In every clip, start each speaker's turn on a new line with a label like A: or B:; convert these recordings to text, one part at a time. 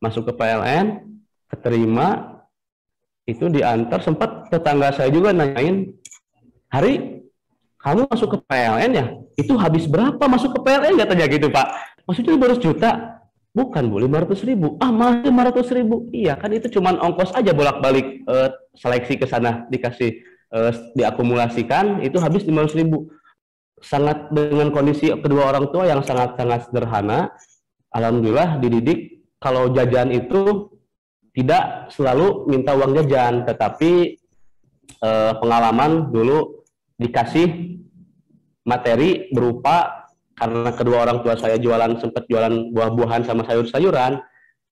A: masuk ke PLN, keterima, itu diantar, sempat tetangga saya juga nanyain, Hari, kamu masuk ke PLN ya? Itu habis berapa masuk ke PLN? Katanya gitu, Pak. Maksudnya 500 juta? Bukan, Bu, 500 ribu. Ah, malah 500 ribu. Iya, kan itu cuma ongkos aja bolak-balik seleksi ke sana, dikasih, diakumulasikan, itu habis 500 ribu. Sangat dengan kondisi kedua orang tua yang sangat-sangat sederhana, alhamdulillah dididik kalau jajan itu tidak selalu minta uang jajan, tetapi pengalaman dulu dikasih materi berupa, karena kedua orang tua saya sempat jualan buah-buahan sama sayur-sayuran,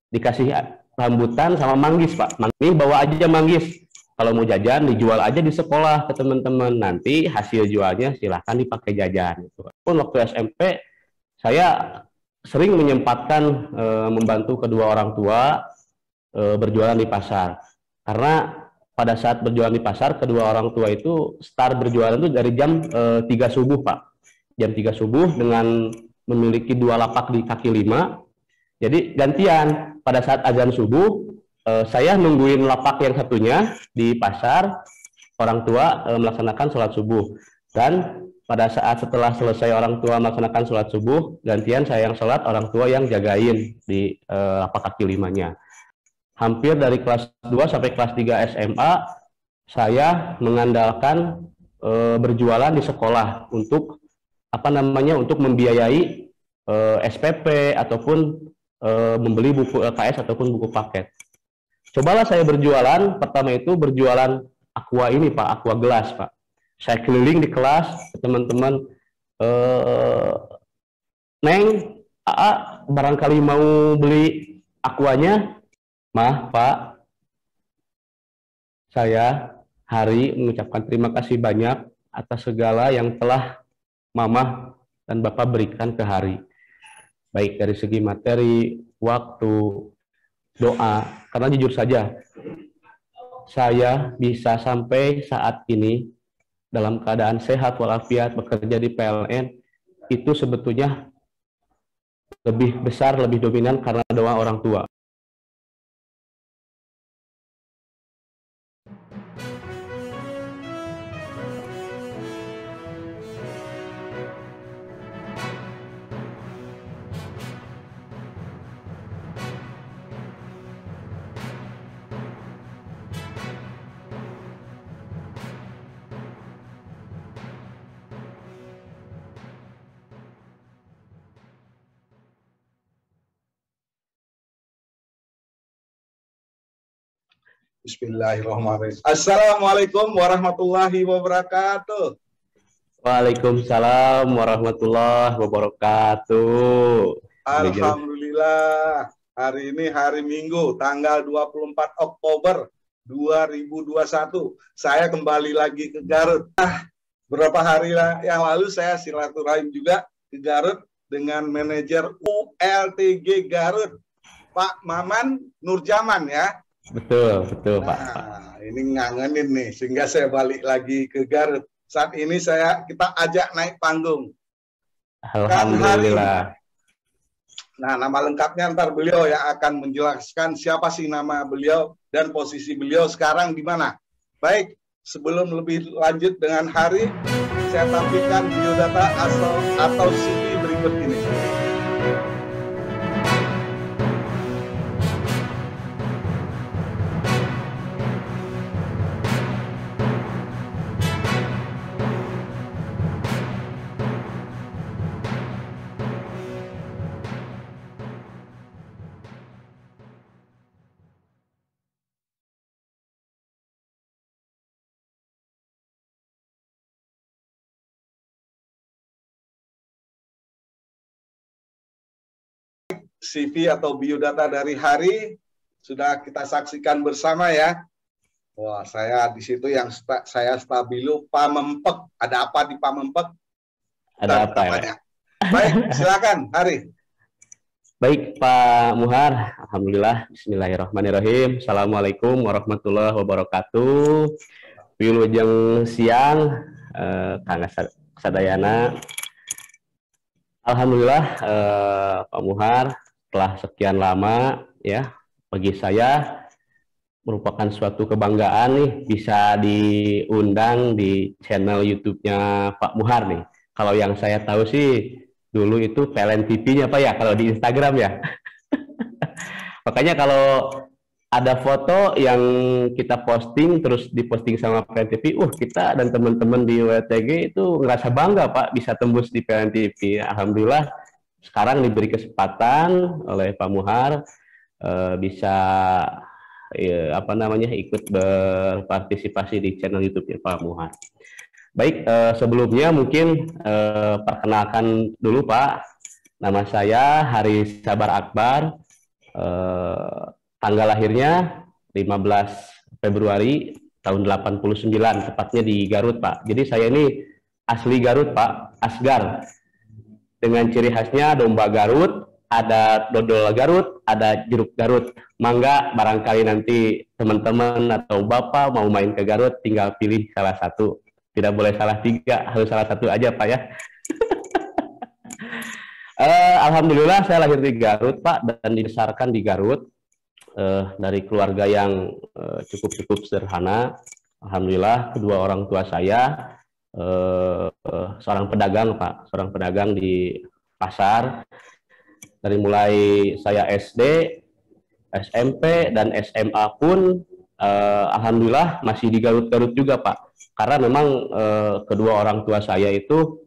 A: dikasih rambutan sama manggis, Pak. Manggis, bawa aja manggis. Kalau mau jajan dijual aja di sekolah ke teman-teman. Nanti hasil jualnya silahkan dipakai jajan. Pun waktu SMP saya sering menyempatkan membantu kedua orang tua berjualan di pasar. Karena pada saat berjualan di pasar, kedua orang tua itu start berjualan itu dari jam 3 subuh, Pak. Jam 3 subuh dengan memiliki 2 lapak di kaki 5. Jadi gantian, pada saat azan subuh, saya nungguin lapak yang satunya di pasar, orang tua melaksanakan sholat subuh. Dan pada saat setelah selesai orang tua melaksanakan sholat subuh, gantian saya yang sholat, orang tua yang jagain di lapak kaki 5-nya. Hampir dari kelas 2 sampai kelas 3 SMA, saya mengandalkan berjualan di sekolah untuk untuk membiayai SPP ataupun membeli buku LKS ataupun buku paket. Cobalah saya berjualan, pertama itu berjualan aqua ini, Pak, aqua gelas, Pak. Saya keliling di kelas, teman-teman, Neng, Aa, barangkali mau beli aquanya? Mah, Pak, saya Hari mengucapkan terima kasih banyak atas segala yang telah Mama dan Bapak berikan ke Hari. Baik dari segi materi, waktu, doa. Karena jujur saja, saya bisa sampai saat ini dalam keadaan sehat walafiat bekerja di PLN, itu sebetulnya lebih besar, lebih dominan karena doa orang tua.
B: Bismillahirrahmanirrahim. Assalamualaikum warahmatullahi wabarakatuh.
A: Waalaikumsalam warahmatullahi wabarakatuh.
B: Alhamdulillah, hari ini hari Minggu, tanggal 24 Oktober 2021. Saya kembali lagi ke Garut. Beberapa hari yang lalu saya silaturahim juga ke Garut dengan manajer ULTG Garut, Pak Maman Nurjaman ya.
A: Betul, Pak.
B: Nah, ini ngangenin nih, sehingga saya balik lagi ke Garut. Saat ini kita ajak naik panggung.
A: Alhamdulillah.
B: Nah, nama lengkapnya ntar beliau yang akan menjelaskan siapa sih nama beliau dan posisi beliau sekarang di mana. Baik, sebelum lebih lanjut dengan Hari, saya tampilkan biodata atau CV berikut ini. CV atau biodata dari Hari sudah kita saksikan bersama ya. Wah, saya di situ yang saya stabilo Pamempek. Ada apa di Pamempek?
A: Ada apa ya?
B: Baik, silakan Hari.
A: Baik Pak Muhar, alhamdulillah, bismillahirrahmanirrahim. Assalamualaikum warahmatullahi wabarakatuh. Wilujeng siang, Kang Sadayana. Alhamdulillah, Pak Muhar, setelah sekian lama ya bagi saya merupakan suatu kebanggaan nih bisa diundang di channel YouTube-nya Pak Muhar nih. Kalau yang saya tahu sih dulu itu PLN TV-nya Pak ya, kalau di Instagram ya. Makanya kalau ada foto yang kita posting terus diposting sama PLN TV, kita dan teman-teman di WTG itu ngerasa bangga Pak bisa tembus di PLN TV. Alhamdulillah sekarang diberi kesempatan oleh Pak Muhar bisa ikut berpartisipasi di channel YouTube-nya Pak Muhar. Baik, sebelumnya mungkin perkenalkan dulu Pak, nama saya Haris Sabar Akbar, tanggal lahirnya 15 Februari tahun 89, tepatnya di Garut Pak. Jadi saya ini asli Garut Pak, Asgar, dengan ciri khasnya domba Garut, ada dodol Garut, ada jeruk Garut. Mangga barangkali nanti teman-teman atau Bapak mau main ke Garut, tinggal pilih salah satu. Tidak boleh salah tiga, harus salah satu aja Pak ya. Alhamdulillah saya lahir di Garut Pak, dan dibesarkan di Garut dari keluarga yang cukup sederhana. Alhamdulillah kedua orang tua saya seorang pedagang Pak, seorang pedagang di pasar. Dari mulai saya SD, SMP, dan SMA pun alhamdulillah masih di Garut-Garut juga Pak. Karena memang kedua orang tua saya itu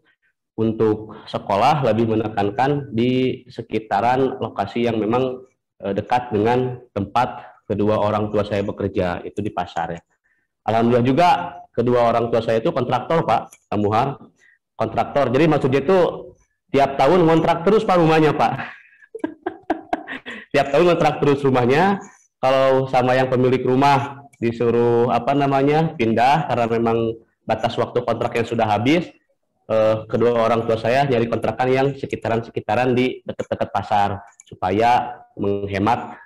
A: untuk sekolah lebih menekankan di sekitaran lokasi yang memang dekat dengan tempat kedua orang tua saya bekerja, itu di pasar ya. Alhamdulillah juga kedua orang tua saya itu kontraktor Pak Muhar, kontraktor. Jadi maksudnya itu tiap tahun ngontrak terus Pak rumahnya Pak. Tiap tahun ngontrak terus rumahnya. Kalau sama yang pemilik rumah disuruh pindah karena memang batas waktu kontrak yang sudah habis, kedua orang tua saya nyari kontrakan yang sekitaran di dekat-dekat pasar supaya menghemat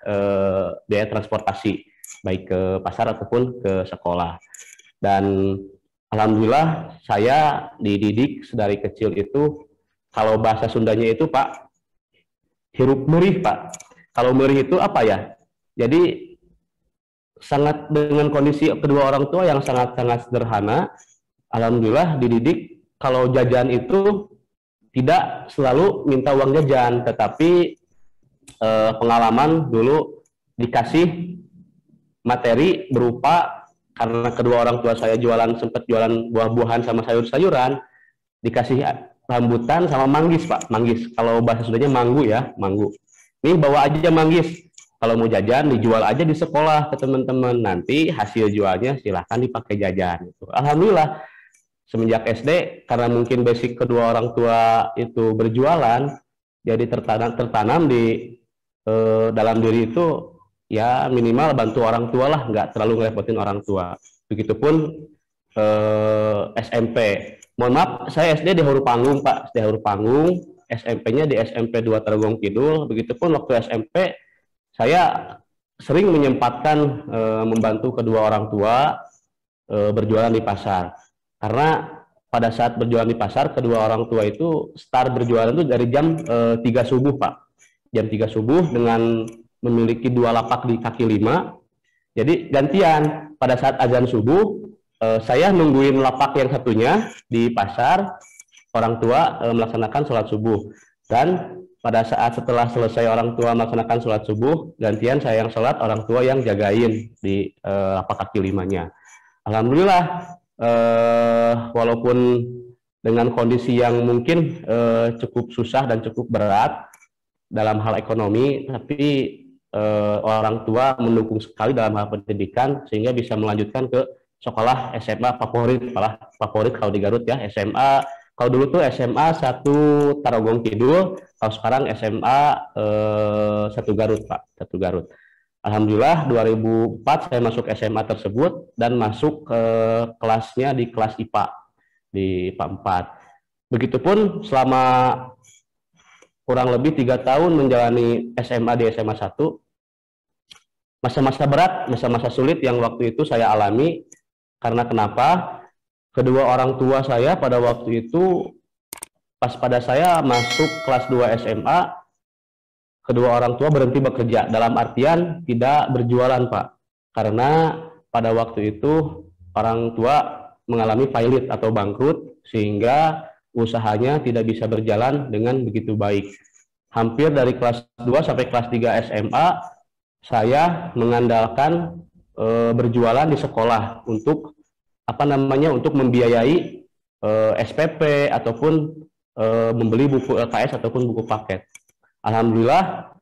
A: biaya transportasi baik ke pasar ataupun ke sekolah. Dan alhamdulillah saya dididik sedari kecil itu, kalau bahasa Sundanya itu Pak, hirup merih Pak. Kalau merih itu apa ya? Jadi sangat dengan kondisi kedua orang tua yang sangat-sangat sederhana, alhamdulillah dididik kalau jajan itu tidak selalu minta uang jajan, tetapi pengalaman dulu dikasih materi berupa, karena kedua orang tua saya sempat jualan buah-buahan sama sayur-sayuran, dikasih rambutan sama manggis Pak, manggis. Kalau bahasa Sundanya manggu ya, manggu. Nih bawa aja manggis, kalau mau jajan dijual aja di sekolah ke teman-teman, nanti hasil jualnya silahkan dipakai jajan. Alhamdulillah semenjak SD, karena mungkin basic kedua orang tua itu berjualan, jadi tertanam di dalam diri itu ya minimal bantu orang tua lah, nggak terlalu ngerepotin orang tua. Begitupun SMP. Mohon maaf, saya SD di Huru Panggung Pak, di Huru Panggung. SMP-nya di SMP 2 Tarogong Kidul. Begitupun waktu SMP saya sering menyempatkan membantu kedua orang tua berjualan di pasar. Karena pada saat berjualan di pasar, kedua orang tua itu start berjualan itu dari jam 3 subuh Pak. Jam 3 subuh dengan memiliki 2 lapak di kaki 5. Jadi gantian pada saat azan subuh, saya nungguin lapak yang satunya di pasar, orang tua melaksanakan sholat subuh, dan pada saat setelah selesai orang tua melaksanakan sholat subuh, gantian saya yang sholat, orang tua yang jagain di lapak kaki 5-nya. Alhamdulillah walaupun dengan kondisi yang mungkin cukup susah dan cukup berat dalam hal ekonomi, tapi orang tua mendukung sekali dalam hal pendidikan sehingga bisa melanjutkan ke sekolah SMA favorit kalau di Garut ya, SMA. Kalau dulu tuh SMA 1 Tarogong Kidul, kalau sekarang SMA 1 Garut Pak, 1 Garut. Alhamdulillah 2004 saya masuk SMA tersebut dan masuk ke kelasnya di kelas IPA, di IPA 4. Begitupun selama kurang lebih 3 tahun menjalani SMA di SMA 1, masa-masa berat, masa-masa sulit yang waktu itu saya alami. Karena kenapa? Kedua orang tua saya pada waktu itu, pas pada saya masuk kelas 2 SMA, kedua orang tua berhenti bekerja, dalam artian tidak berjualan, Pak. Karena pada waktu itu orang tua mengalami pilot atau bangkrut, sehingga usahanya tidak bisa berjalan dengan begitu baik. Hampir dari kelas 2 sampai kelas 3 SMA, saya mengandalkan berjualan di sekolah untuk untuk membiayai SPP ataupun membeli buku LKS ataupun buku paket. Alhamdulillah,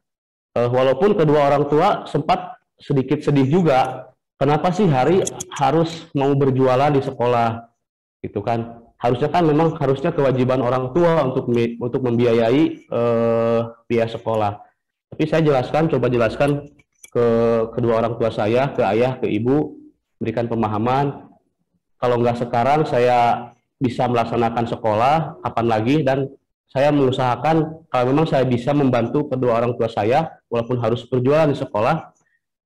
A: walaupun kedua orang tua sempat sedikit sedih juga, kenapa sih Hari harus mau berjualan di sekolah, gitu kan? Harusnya kan memang kewajiban orang tua untuk membiayai biaya sekolah. Tapi saya coba jelaskan ke kedua orang tua saya, ke ayah, ke ibu, berikan pemahaman. Kalau nggak sekarang saya bisa melaksanakan sekolah, kapan lagi? Dan saya mengusahakan kalau memang saya bisa membantu kedua orang tua saya, walaupun harus berjualan di sekolah,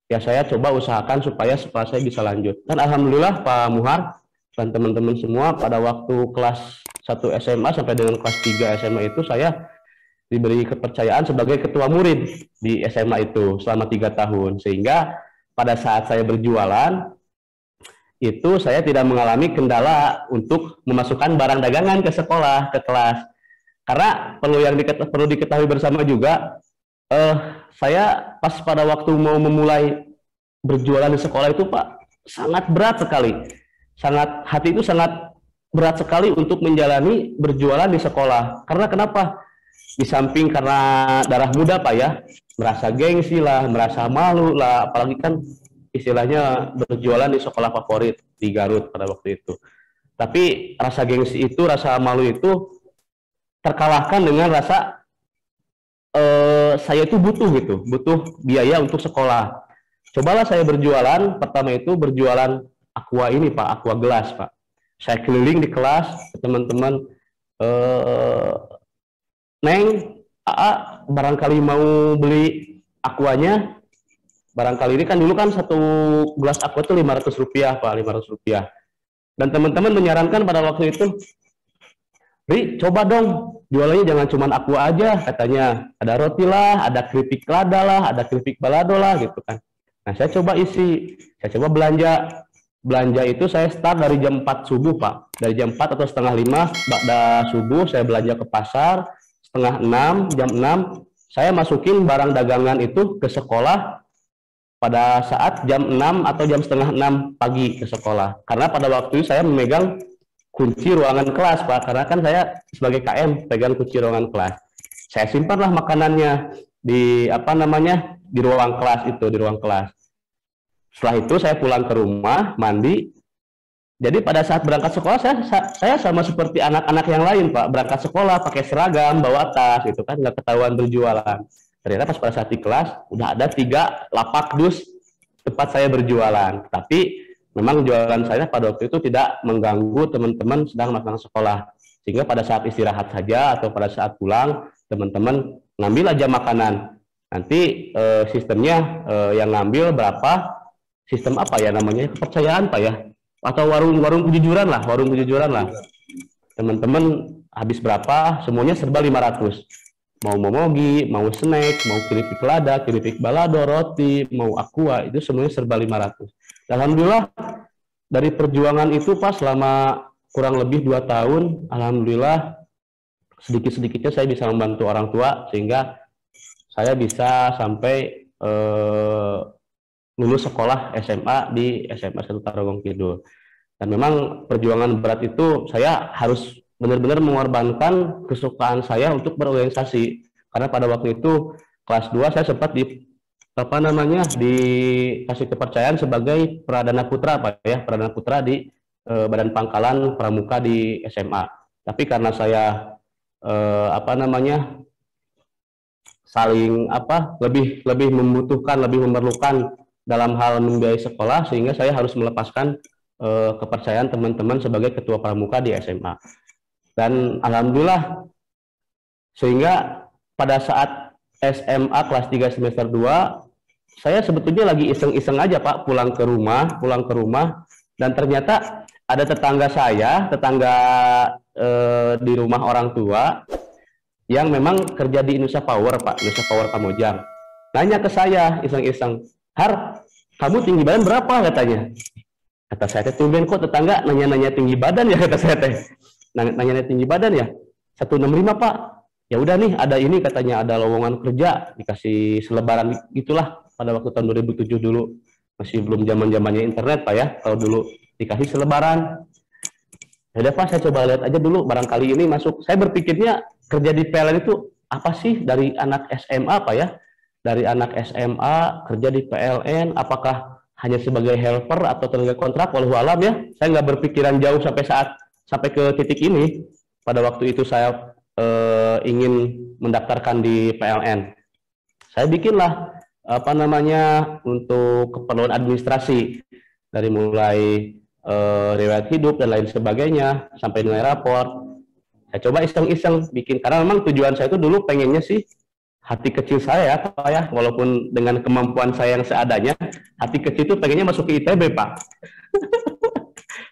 A: ya saya coba usahakan supaya sekolah saya bisa lanjut. Dan alhamdulillah Pak Muhar dan teman-teman semua, pada waktu kelas 1 SMA sampai dengan kelas 3 SMA itu saya diberi kepercayaan sebagai ketua murid di SMA itu selama 3 tahun. Sehingga pada saat saya berjualan, itu saya tidak mengalami kendala untuk memasukkan barang dagangan ke sekolah, ke kelas. Karena perlu diketahui bersama juga, saya pas pada waktu mau memulai berjualan di sekolah itu Pak, sangat berat sekali. Hati itu sangat berat sekali untuk menjalani berjualan di sekolah. Karena kenapa? Di samping karena darah muda Pak ya, merasa gengsi lah, merasa malu lah, apalagi kan istilahnya berjualan di sekolah favorit di Garut pada waktu itu. Tapi rasa gengsi itu, rasa malu itu terkalahkan dengan rasa saya itu butuh biaya untuk sekolah. Cobalah saya berjualan, pertama itu berjualan aqua ini Pak, aqua gelas Pak. Saya keliling di kelas, teman-teman, Neng, AA barangkali mau beli aquanya. Barangkali ini kan dulu kan satu gelas aqua itu Rp500 Pak, Rp500. Dan teman-teman menyarankan pada waktu itu, Ri, coba dong jualannya jangan cuma aqua aja, katanya. Ada roti lah, ada keripik lada lah, ada keripik balado lah, gitu kan. Nah, saya coba belanja. Belanja itu saya start dari jam 4 subuh Pak. Dari jam 4 atau setengah 5 pada subuh saya belanja ke pasar. Setengah 6, jam 6, saya masukin barang dagangan itu ke sekolah pada saat jam 6 atau jam setengah 6 pagi ke sekolah. Karena pada waktu itu saya memegang kunci ruangan kelas Pak, karena kan saya sebagai KM pegang kunci ruangan kelas. Saya simpanlah makanannya di di ruang kelas itu, di ruang kelas. Setelah itu saya pulang ke rumah, mandi. Jadi pada saat berangkat sekolah saya sama seperti anak-anak yang lain Pak, berangkat sekolah pakai seragam, bawa tas gitu kan, nggak ketahuan berjualan. Ternyata pas pada saat di kelas udah ada 3 lapak dus tempat saya berjualan. Tapi memang jualan saya pada waktu itu tidak mengganggu teman-teman sedang melaksanakan sekolah. Sehingga pada saat istirahat saja atau pada saat pulang, teman-teman ngambil aja makanan. Nanti sistemnya yang ngambil berapa, sistem apa ya namanya, kepercayaan Pak ya, atau warung kejujuran lah, teman-teman habis berapa, semuanya serba 500. Mau momogi, mau snack, mau keripik lada, keripik balado, roti, mau aqua, itu semuanya serba 500. Alhamdulillah dari perjuangan itu Pak selama kurang lebih 2 tahun, alhamdulillah sedikit-sedikitnya saya bisa membantu orang tua sehingga saya bisa sampai lulus sekolah SMA di SMA 1 Tarogong Kidul. Dan memang perjuangan berat itu saya harus benar-benar mengorbankan kesukaan saya untuk berorganisasi. Karena pada waktu itu kelas 2 saya sempat dikasih kepercayaan sebagai Pradana Putra Pak ya, Pradana Putra di Badan Pangkalan Pramuka di SMA. Tapi karena saya lebih membutuhkan, lebih memerlukan dalam hal membiayai sekolah, sehingga saya harus melepaskan kepercayaan teman-teman sebagai ketua pramuka di SMA. Dan alhamdulillah, sehingga pada saat SMA kelas 3 semester 2, saya sebetulnya lagi iseng-iseng aja Pak, pulang ke rumah, dan ternyata ada tetangga di rumah orang tua, yang memang kerja di Indonesia Power, Pak, Indonesia Power Kamojang. Nanya ke saya iseng-iseng, Har, kamu tinggi badan berapa katanya? Kata saya teh, tumben kok tetangga nanya-nanya tinggi badan ya, kata saya teh. Nanya-nanya tinggi badan ya, 165 Pak. Ya udah nih, ada ini katanya, ada lowongan kerja, dikasih selebaran gitulah pada waktu tahun 2007 dulu. Masih belum zaman-zamannya internet Pak ya, kalau dulu dikasih selebaran. Ya udah Pak, saya coba lihat aja dulu, barangkali ini masuk. Saya berpikirnya kerja di PLN itu apa sih, dari anak SMA Pak ya? Dari anak SMA kerja di PLN, apakah hanya sebagai helper atau tenaga kontrak? Walau alam ya, saya nggak berpikiran jauh sampai ke titik ini. Pada waktu itu saya ingin mendaftarkan di PLN. Saya bikinlah apa namanya untuk keperluan administrasi, dari mulai riwayat hidup dan lain sebagainya sampai nilai rapor. Saya coba iseng-iseng bikin, karena memang tujuan saya itu dulu pengennya sih, hati kecil saya Pak ya, walaupun dengan kemampuan saya yang seadanya, hati kecil itu pengennya masuk ke ITB Pak.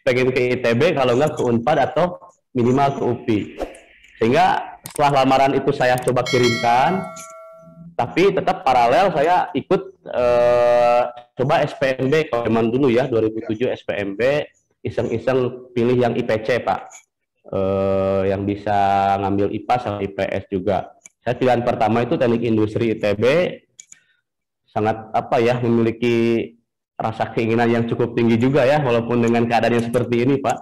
A: Pengen ke ITB, kalau nggak ke Unpad atau minimal ke UPI. Sehingga setelah lamaran itu saya coba kirimkan, tapi tetap paralel saya ikut coba SPMB kalau zaman dulu ya, 2007 SPMB, iseng-iseng pilih yang IPC Pak, yang bisa ngambil IPA sama IPS juga. Saya pilihan pertama itu Teknik Industri ITB, sangat apa ya, memiliki rasa keinginan yang cukup tinggi juga ya, walaupun dengan keadaan yang seperti ini Pak.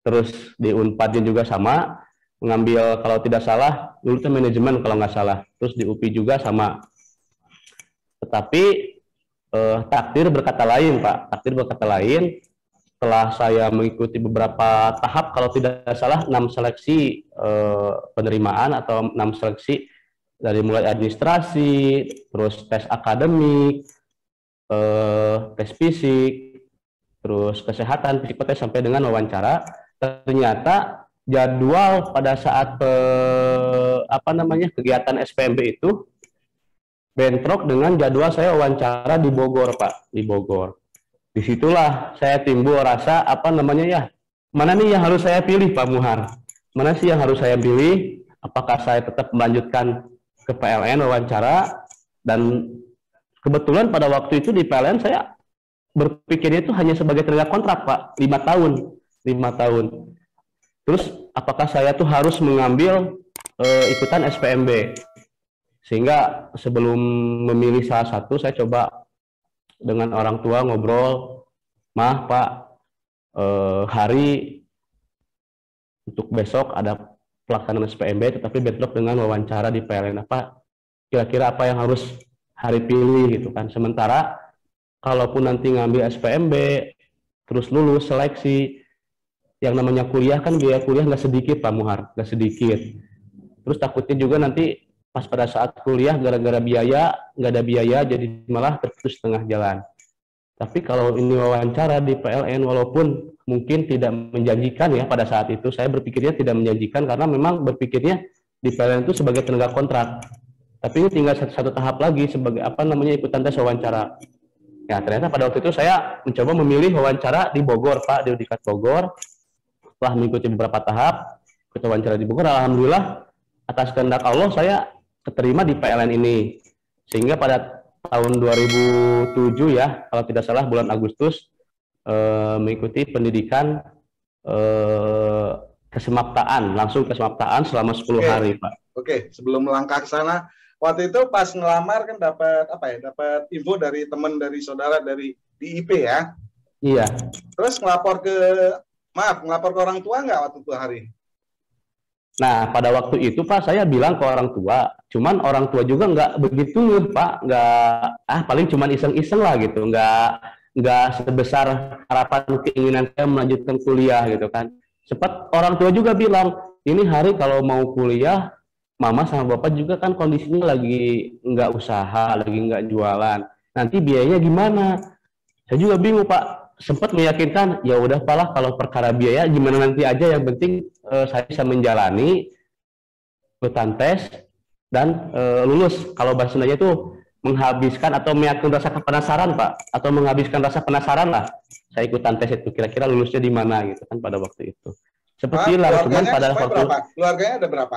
A: Terus di Unpadnya juga sama, mengambil kalau tidak salah dulu itu manajemen kalau nggak salah. Terus di UPI juga sama. Tetapi takdir berkata lain Pak, takdir berkata lain. Setelah saya mengikuti beberapa tahap, kalau tidak salah 6 seleksi penerimaan atau 6 seleksi, dari mulai administrasi, terus tes akademik, tes fisik, terus kesehatan, psikotes, sampai dengan wawancara. Ternyata jadwal pada saat apa namanya kegiatan SPMB itu bentrok dengan jadwal saya wawancara di Bogor Pak, di Bogor. Disitulah saya timbul rasa apa namanya ya, mana nih yang harus saya pilih Pak Muhar? Mana sih yang harus saya pilih? Apakah saya tetap melanjutkan ke PLN wawancara? Dan kebetulan pada waktu itu di PLN saya berpikirnya itu hanya sebagai tenaga kontrak Pak, 5 tahun. Terus apakah saya tuh harus mengambil ikutan SPMB? Sehingga sebelum memilih salah satu, saya coba dengan orang tua ngobrol, Mah Pak, hari untuk besok ada pelaksanaan SPMB, tetapi bentrok dengan wawancara di PLN. Apa kira-kira apa yang harus hari pilih gitu kan? Sementara kalaupun nanti ngambil SPMB, terus lulus seleksi, yang namanya kuliah kan biaya kuliah nggak sedikit Pak Muhar, nggak sedikit. Terus takutnya juga nanti pas pada saat kuliah gara-gara biaya, nggak ada biaya, jadi malah terputus tengah jalan. Tapi kalau ini wawancara di PLN, walaupun mungkin tidak menjanjikan ya pada saat itu, saya berpikirnya tidak menjanjikan karena memang berpikirnya di PLN itu sebagai tenaga kontrak. Tapi ini tinggal satu tahap lagi sebagai apa namanya ikutan tes wawancara. Ya ternyata pada waktu itu saya mencoba memilih wawancara di Bogor Pak, di Udikat Bogor. Setelah mengikuti beberapa tahap, ikut wawancara di Bogor, alhamdulillah atas kehendak Allah saya keterima di PLN ini. Sehingga pada tahun 2007 ya, kalau tidak salah bulan Agustus, mengikuti pendidikan kesemaptaan, langsung kesemaptaan selama 10 hari Pak.
B: Oke, sebelum melangkah ke sana, waktu itu pas ngelamar kan dapat apa ya? Dapat info dari teman dari saudara dari IP ya.
A: Iya.
B: Terus ngelapor ke orang tua nggak waktu itu hari?
A: Nah, pada waktu itu Pak, saya bilang ke orang tua, cuman orang tua juga nggak begitu Pak, nggak, paling cuman iseng-iseng lah gitu, nggak sebesar harapan keinginan saya melanjutkan kuliah gitu kan. Cepat orang tua juga bilang, ini hari kalau mau kuliah, mama sama bapak juga kan kondisinya lagi nggak usaha, lagi nggak jualan, nanti biayanya gimana? Saya juga bingung Pak. Sempat meyakinkan, ya udah Pak, kalau perkara biaya gimana nanti aja, yang penting saya bisa menjalani ikutan tes dan lulus. Kalau bahasa Sundanya itu menghabiskan atau meyakinkan rasa penasaran Pak, atau menghabiskan rasa penasaran lah. Saya ikutan tes itu kira-kira lulusnya di mana gitu kan pada waktu itu. Seperti lah, cuman pada waktu
B: keluarganya ada berapa?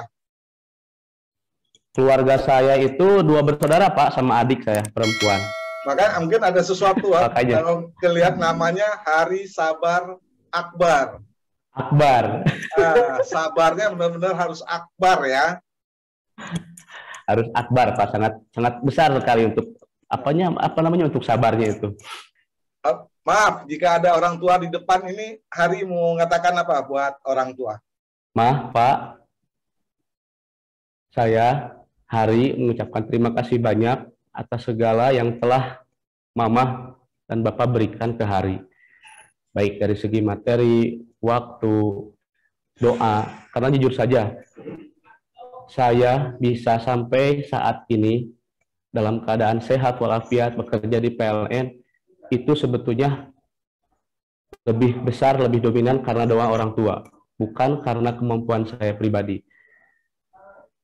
A: Keluarga saya itu 2 bersaudara Pak, sama adik saya perempuan.
B: Maka mungkin ada sesuatu Pak,
A: Makanya
B: kalau kelihatan namanya Hari Sabar Akbar.
A: Akbar.
B: Sabarnya benar-benar harus akbar ya.
A: Harus akbar Pak, sangat sangat besar sekali untuk apa namanya untuk sabarnya itu.
B: Maaf, jika ada orang tua di depan ini, Hari mau mengatakan apa buat orang tua?
A: Maaf Pak, saya Hari mengucapkan terima kasih banyak atas segala yang telah Mama dan Bapak berikan ke Hari. Baik dari segi materi, waktu, doa. Karena jujur saja, saya bisa sampai saat ini dalam keadaan sehat walafiat bekerja di PLN, itu sebetulnya lebih besar, lebih dominan karena doa orang tua, bukan karena kemampuan saya pribadi.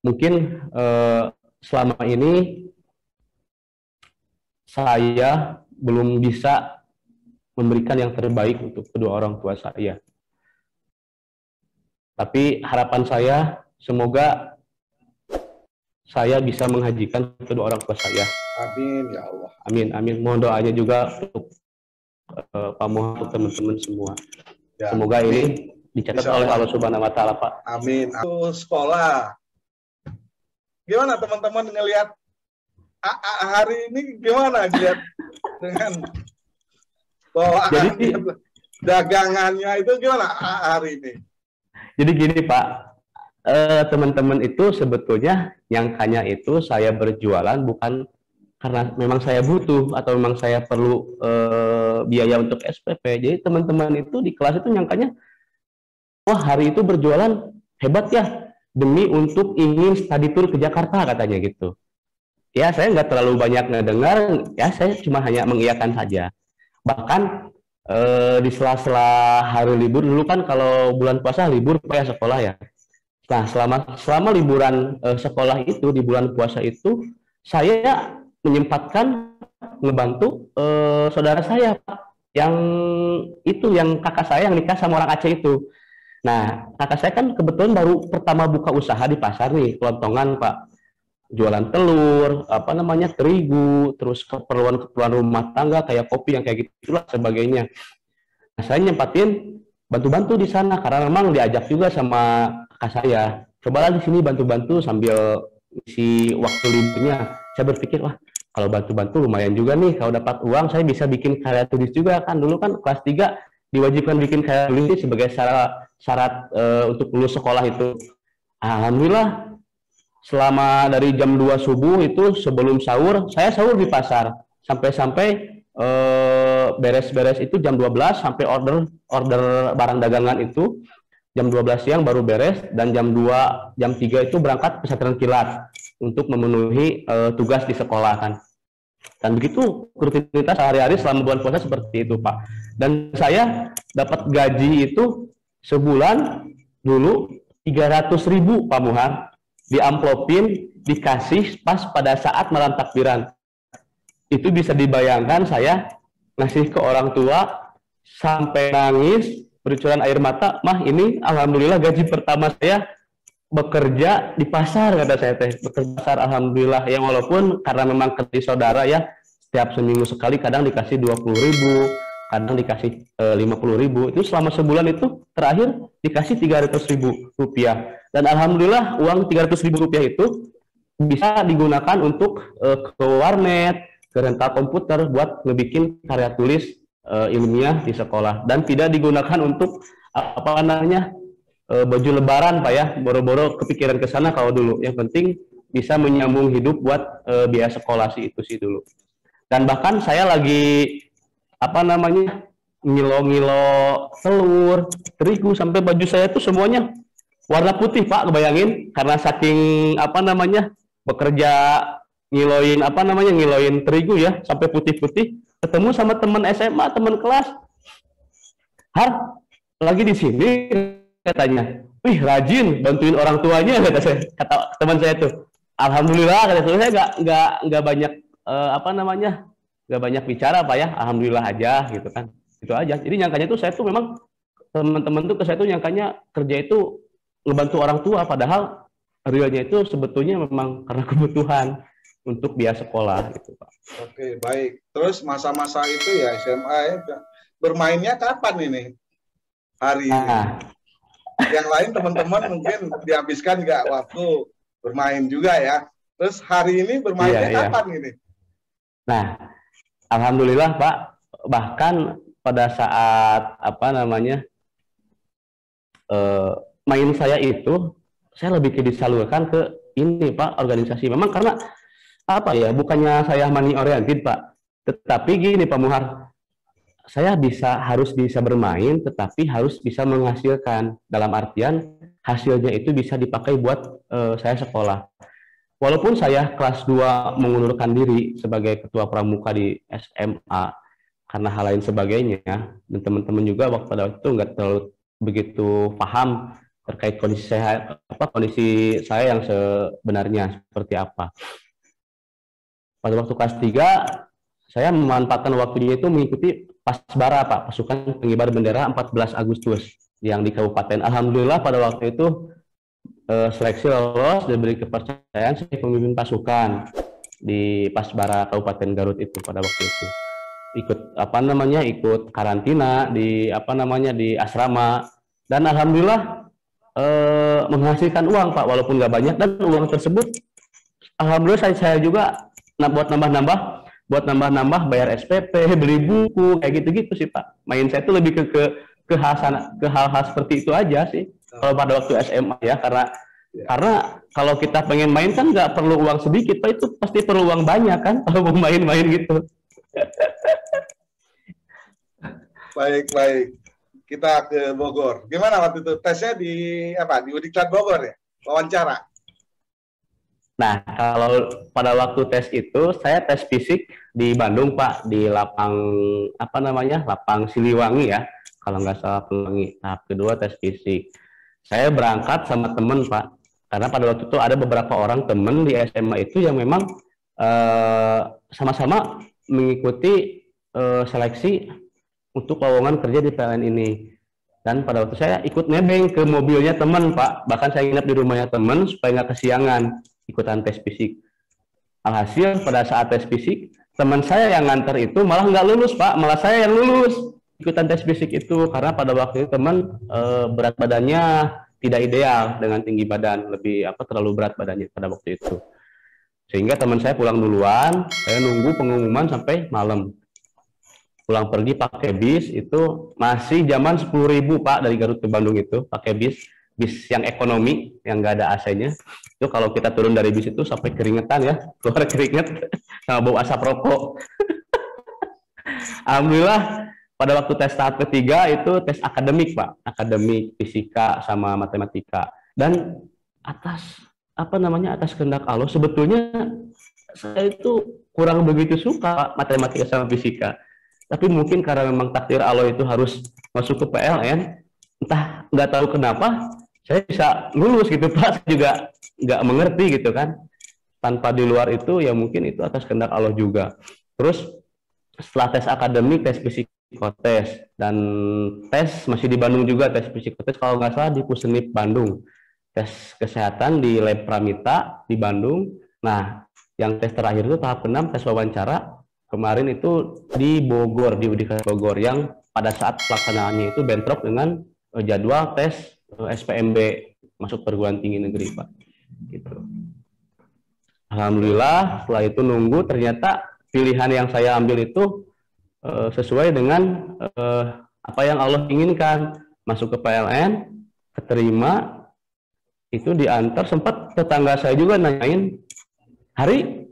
A: Mungkin selama ini saya belum bisa memberikan yang terbaik untuk kedua orang tua saya. Tapi harapan saya semoga saya bisa menghajikan kedua orang tua saya.
B: Amin ya Allah.
A: Amin, amin. Mohon doanya juga untuk Pak Muhammad, untuk teman-teman semua.
B: Ya,
A: semoga ini dicatat oleh Allah Subhanahu Wa Taala, Pak.
B: Amin. Aku sekolah. Gimana teman-teman ngelihat Hari ini gimana lihat dengan bawaan dagangannya itu gimana Hari ini?
A: Jadi gini Pak, teman-teman itu sebetulnya nyangkanya itu saya berjualan bukan karena memang saya butuh atau memang saya perlu biaya untuk SPP. Jadi teman-teman itu di kelas itu nyangkanya, wah Hari itu berjualan hebat ya, demi untuk ingin study tour ke Jakarta katanya gitu. Ya saya nggak terlalu banyak ngedengar, ya saya cuma hanya mengiyakan saja. Bahkan di sela-sela hari libur dulu kan kalau bulan puasa libur Pak ya sekolah ya. Nah selama liburan sekolah itu di bulan puasa itu saya menyempatkan ngebantu saudara saya Pak, yang kakak saya yang nikah sama orang Aceh itu. Nah, kakak saya kan kebetulan baru pertama buka usaha di pasar nih, kelontongan Pak. Jualan telur, terigu, terus keperluan-keperluan rumah tangga kayak kopi yang kayak gitulah sebagainya. Nah, saya nyempatin bantu-bantu di sana karena memang diajak juga sama kakak saya. Cobalah di sini bantu-bantu sambil isi waktu liburnya. Saya berpikir, wah, kalau bantu-bantu lumayan juga nih, kalau dapat uang saya bisa bikin karya tulis juga kan. Dulu kan kelas 3 diwajibkan bikin karya tulis sebagai syarat untuk lulus sekolah itu. Alhamdulillah selama dari jam 2 subuh itu sebelum sahur, saya sahur di pasar sampai beres-beres itu jam 12 sampai order barang dagangan itu jam 12 siang baru beres, dan jam 2 jam 3 itu berangkat pesantren kilat untuk memenuhi tugas di sekolah kan. Dan begitu rutinitas sehari-hari selama bulan puasa seperti itu Pak. Dan saya dapat gaji itu sebulan dulu 300.000 Pak Muhar, diamplopin, dikasih pas pada saat malam takbiran. Itu bisa dibayangkan saya ngasih ke orang tua sampai nangis, bercucuran air mata, mah ini alhamdulillah gaji pertama saya bekerja di pasar, kata saya teh, bekerja di pasar alhamdulillah ya, walaupun karena memang kerja saudara ya, setiap seminggu sekali kadang dikasih 20.000, kadang dikasih 50.000, itu selama sebulan itu terakhir dikasih 300.000 rupiah, dan alhamdulillah uang 300.000 rupiah itu bisa digunakan untuk ke warnet, ke rental komputer buat ngebikin karya tulis ilmiah di sekolah, dan tidak digunakan untuk apa namanya baju lebaran Pak ya, boro-boro kepikiran ke sana kalau dulu. Yang penting bisa menyambung hidup buat biaya sekolah sih, itu sih dulu. Dan bahkan saya lagi ngilo-ngilo telur, terigu, sampai baju saya itu semuanya warna putih Pak, kebayangin, karena saking bekerja ngiloin terigu ya sampai putih-putih. Ketemu sama teman SMA, teman kelas, Har, lagi di sini katanya, wih rajin bantuin orang tuanya, kata teman saya tuh. Alhamdulillah, kata saya nggak banyak nggak banyak bicara Pak ya, alhamdulillah aja gitu kan, itu aja. Jadi nyangkanya tuh saya tuh memang teman-teman tuh ke saya tuh nyangkanya kerja itu ngebantu orang tua, padahal realnya itu sebetulnya memang karena kebutuhan untuk biaya sekolah gitu Pak.
B: Oke, baik. Terus masa-masa itu ya SMA ya, bermainnya kapan ini? Hari ini.
A: Nah,
B: Yang lain teman-teman mungkin dihabiskan nggak waktu bermain juga ya. Terus hari ini bermainnya
A: iya.
B: kapan ini?
A: Nah, alhamdulillah Pak, bahkan pada saat apa namanya main saya itu, saya lebih disalurkan ke ini Pak, organisasi. Memang karena apa ya, bukannya saya money oriented Pak, tetapi gini Pak Muhar, saya harus bisa bermain, tetapi harus bisa menghasilkan. Dalam artian hasilnya itu bisa dipakai buat saya sekolah. Walaupun saya kelas 2 mengundurkan diri sebagai ketua pramuka di SMA karena hal lain sebagainya, dan teman-teman juga pada waktu itu nggak terlalu begitu paham terkait kondisi saya yang sebenarnya seperti apa. Pada waktu kelas 3 saya memanfaatkan waktunya itu mengikuti Pasbara Pak, pasukan pengibar bendera 14 Agustus yang di kabupaten. Alhamdulillah pada waktu itu seleksi lolos dan diberi kepercayaan sebagai pemimpin pasukan di Pasbara Kabupaten Garut itu pada waktu itu. Ikut karantina di di asrama, dan alhamdulillah menghasilkan uang Pak, walaupun nggak banyak, dan uang tersebut alhamdulillah saya juga buat nambah bayar SPP, beli buku, kayak gitu-gitu sih Pak. Main saya itu lebih ke hal-hal seperti itu aja sih. Kalau pada waktu SMA ya, karena kalau kita pengen main kan nggak perlu uang sedikit Pak, itu pasti perlu uang banyak kan kalau mau main-main gitu.
B: Baik. Kita ke Bogor. Gimana waktu itu tesnya di Udiklat Bogor ya? Wawancara.
A: Nah, kalau pada waktu tes itu saya tes fisik di Bandung Pak, di lapang lapang Siliwangi ya, kalau nggak salah Siliwangi. Tahap kedua tes fisik. Saya berangkat sama temen Pak, karena pada waktu itu ada beberapa orang temen di SMA itu yang memang sama-sama mengikuti seleksi untuk lowongan kerja di PLN ini. Dan pada waktu saya ikut nebeng ke mobilnya teman Pak, bahkan saya nginep di rumahnya teman supaya nggak kesiangan ikutan tes fisik. Alhasil pada saat tes fisik, teman saya yang nganter itu malah nggak lulus Pak, malah saya yang lulus ikutan tes fisik itu, karena pada waktu itu teman berat badannya tidak ideal dengan tinggi badan, terlalu berat badannya pada waktu itu. Sehingga teman saya pulang duluan, saya nunggu pengumuman sampai malam. Pulang pergi pakai bis itu masih zaman 10.000 Pak, dari Garut ke Bandung itu pakai bis yang ekonomi yang nggak ada AC-nya. Itu kalau kita turun dari bis itu sampai keringetan ya, keluar keringet sama bau asap rokok. Alhamdulillah pada waktu tes tahap ketiga itu tes akademik Pak, akademik fisika sama matematika. Dan atas kehendak Allah, sebetulnya saya itu kurang begitu suka matematika sama fisika. Tapi mungkin karena memang takdir Allah itu harus masuk ke PLN, entah nggak tahu kenapa saya bisa lulus gitu Pak. Saya juga nggak mengerti gitu kan. Tanpa di luar itu ya mungkin itu atas kehendak Allah juga. Terus setelah tes akademik, tes psikotes, dan tes masih di Bandung juga, tes psikotes kalau nggak salah di Pusenip Bandung. Tes kesehatan di Lab Pramita di Bandung. Nah, yang tes terakhir itu tahap ke-6, tes wawancara. Kemarin itu di Bogor, di Udiklat Bogor, yang pada saat pelaksanaannya itu bentrok dengan jadwal tes SPMB masuk perguruan tinggi negeri Pak. Gitu. Alhamdulillah setelah itu nunggu, ternyata pilihan yang saya ambil itu sesuai dengan apa yang Allah inginkan. Masuk ke PLN, keterima, itu diantar, sempat tetangga saya juga nanyain, Hari,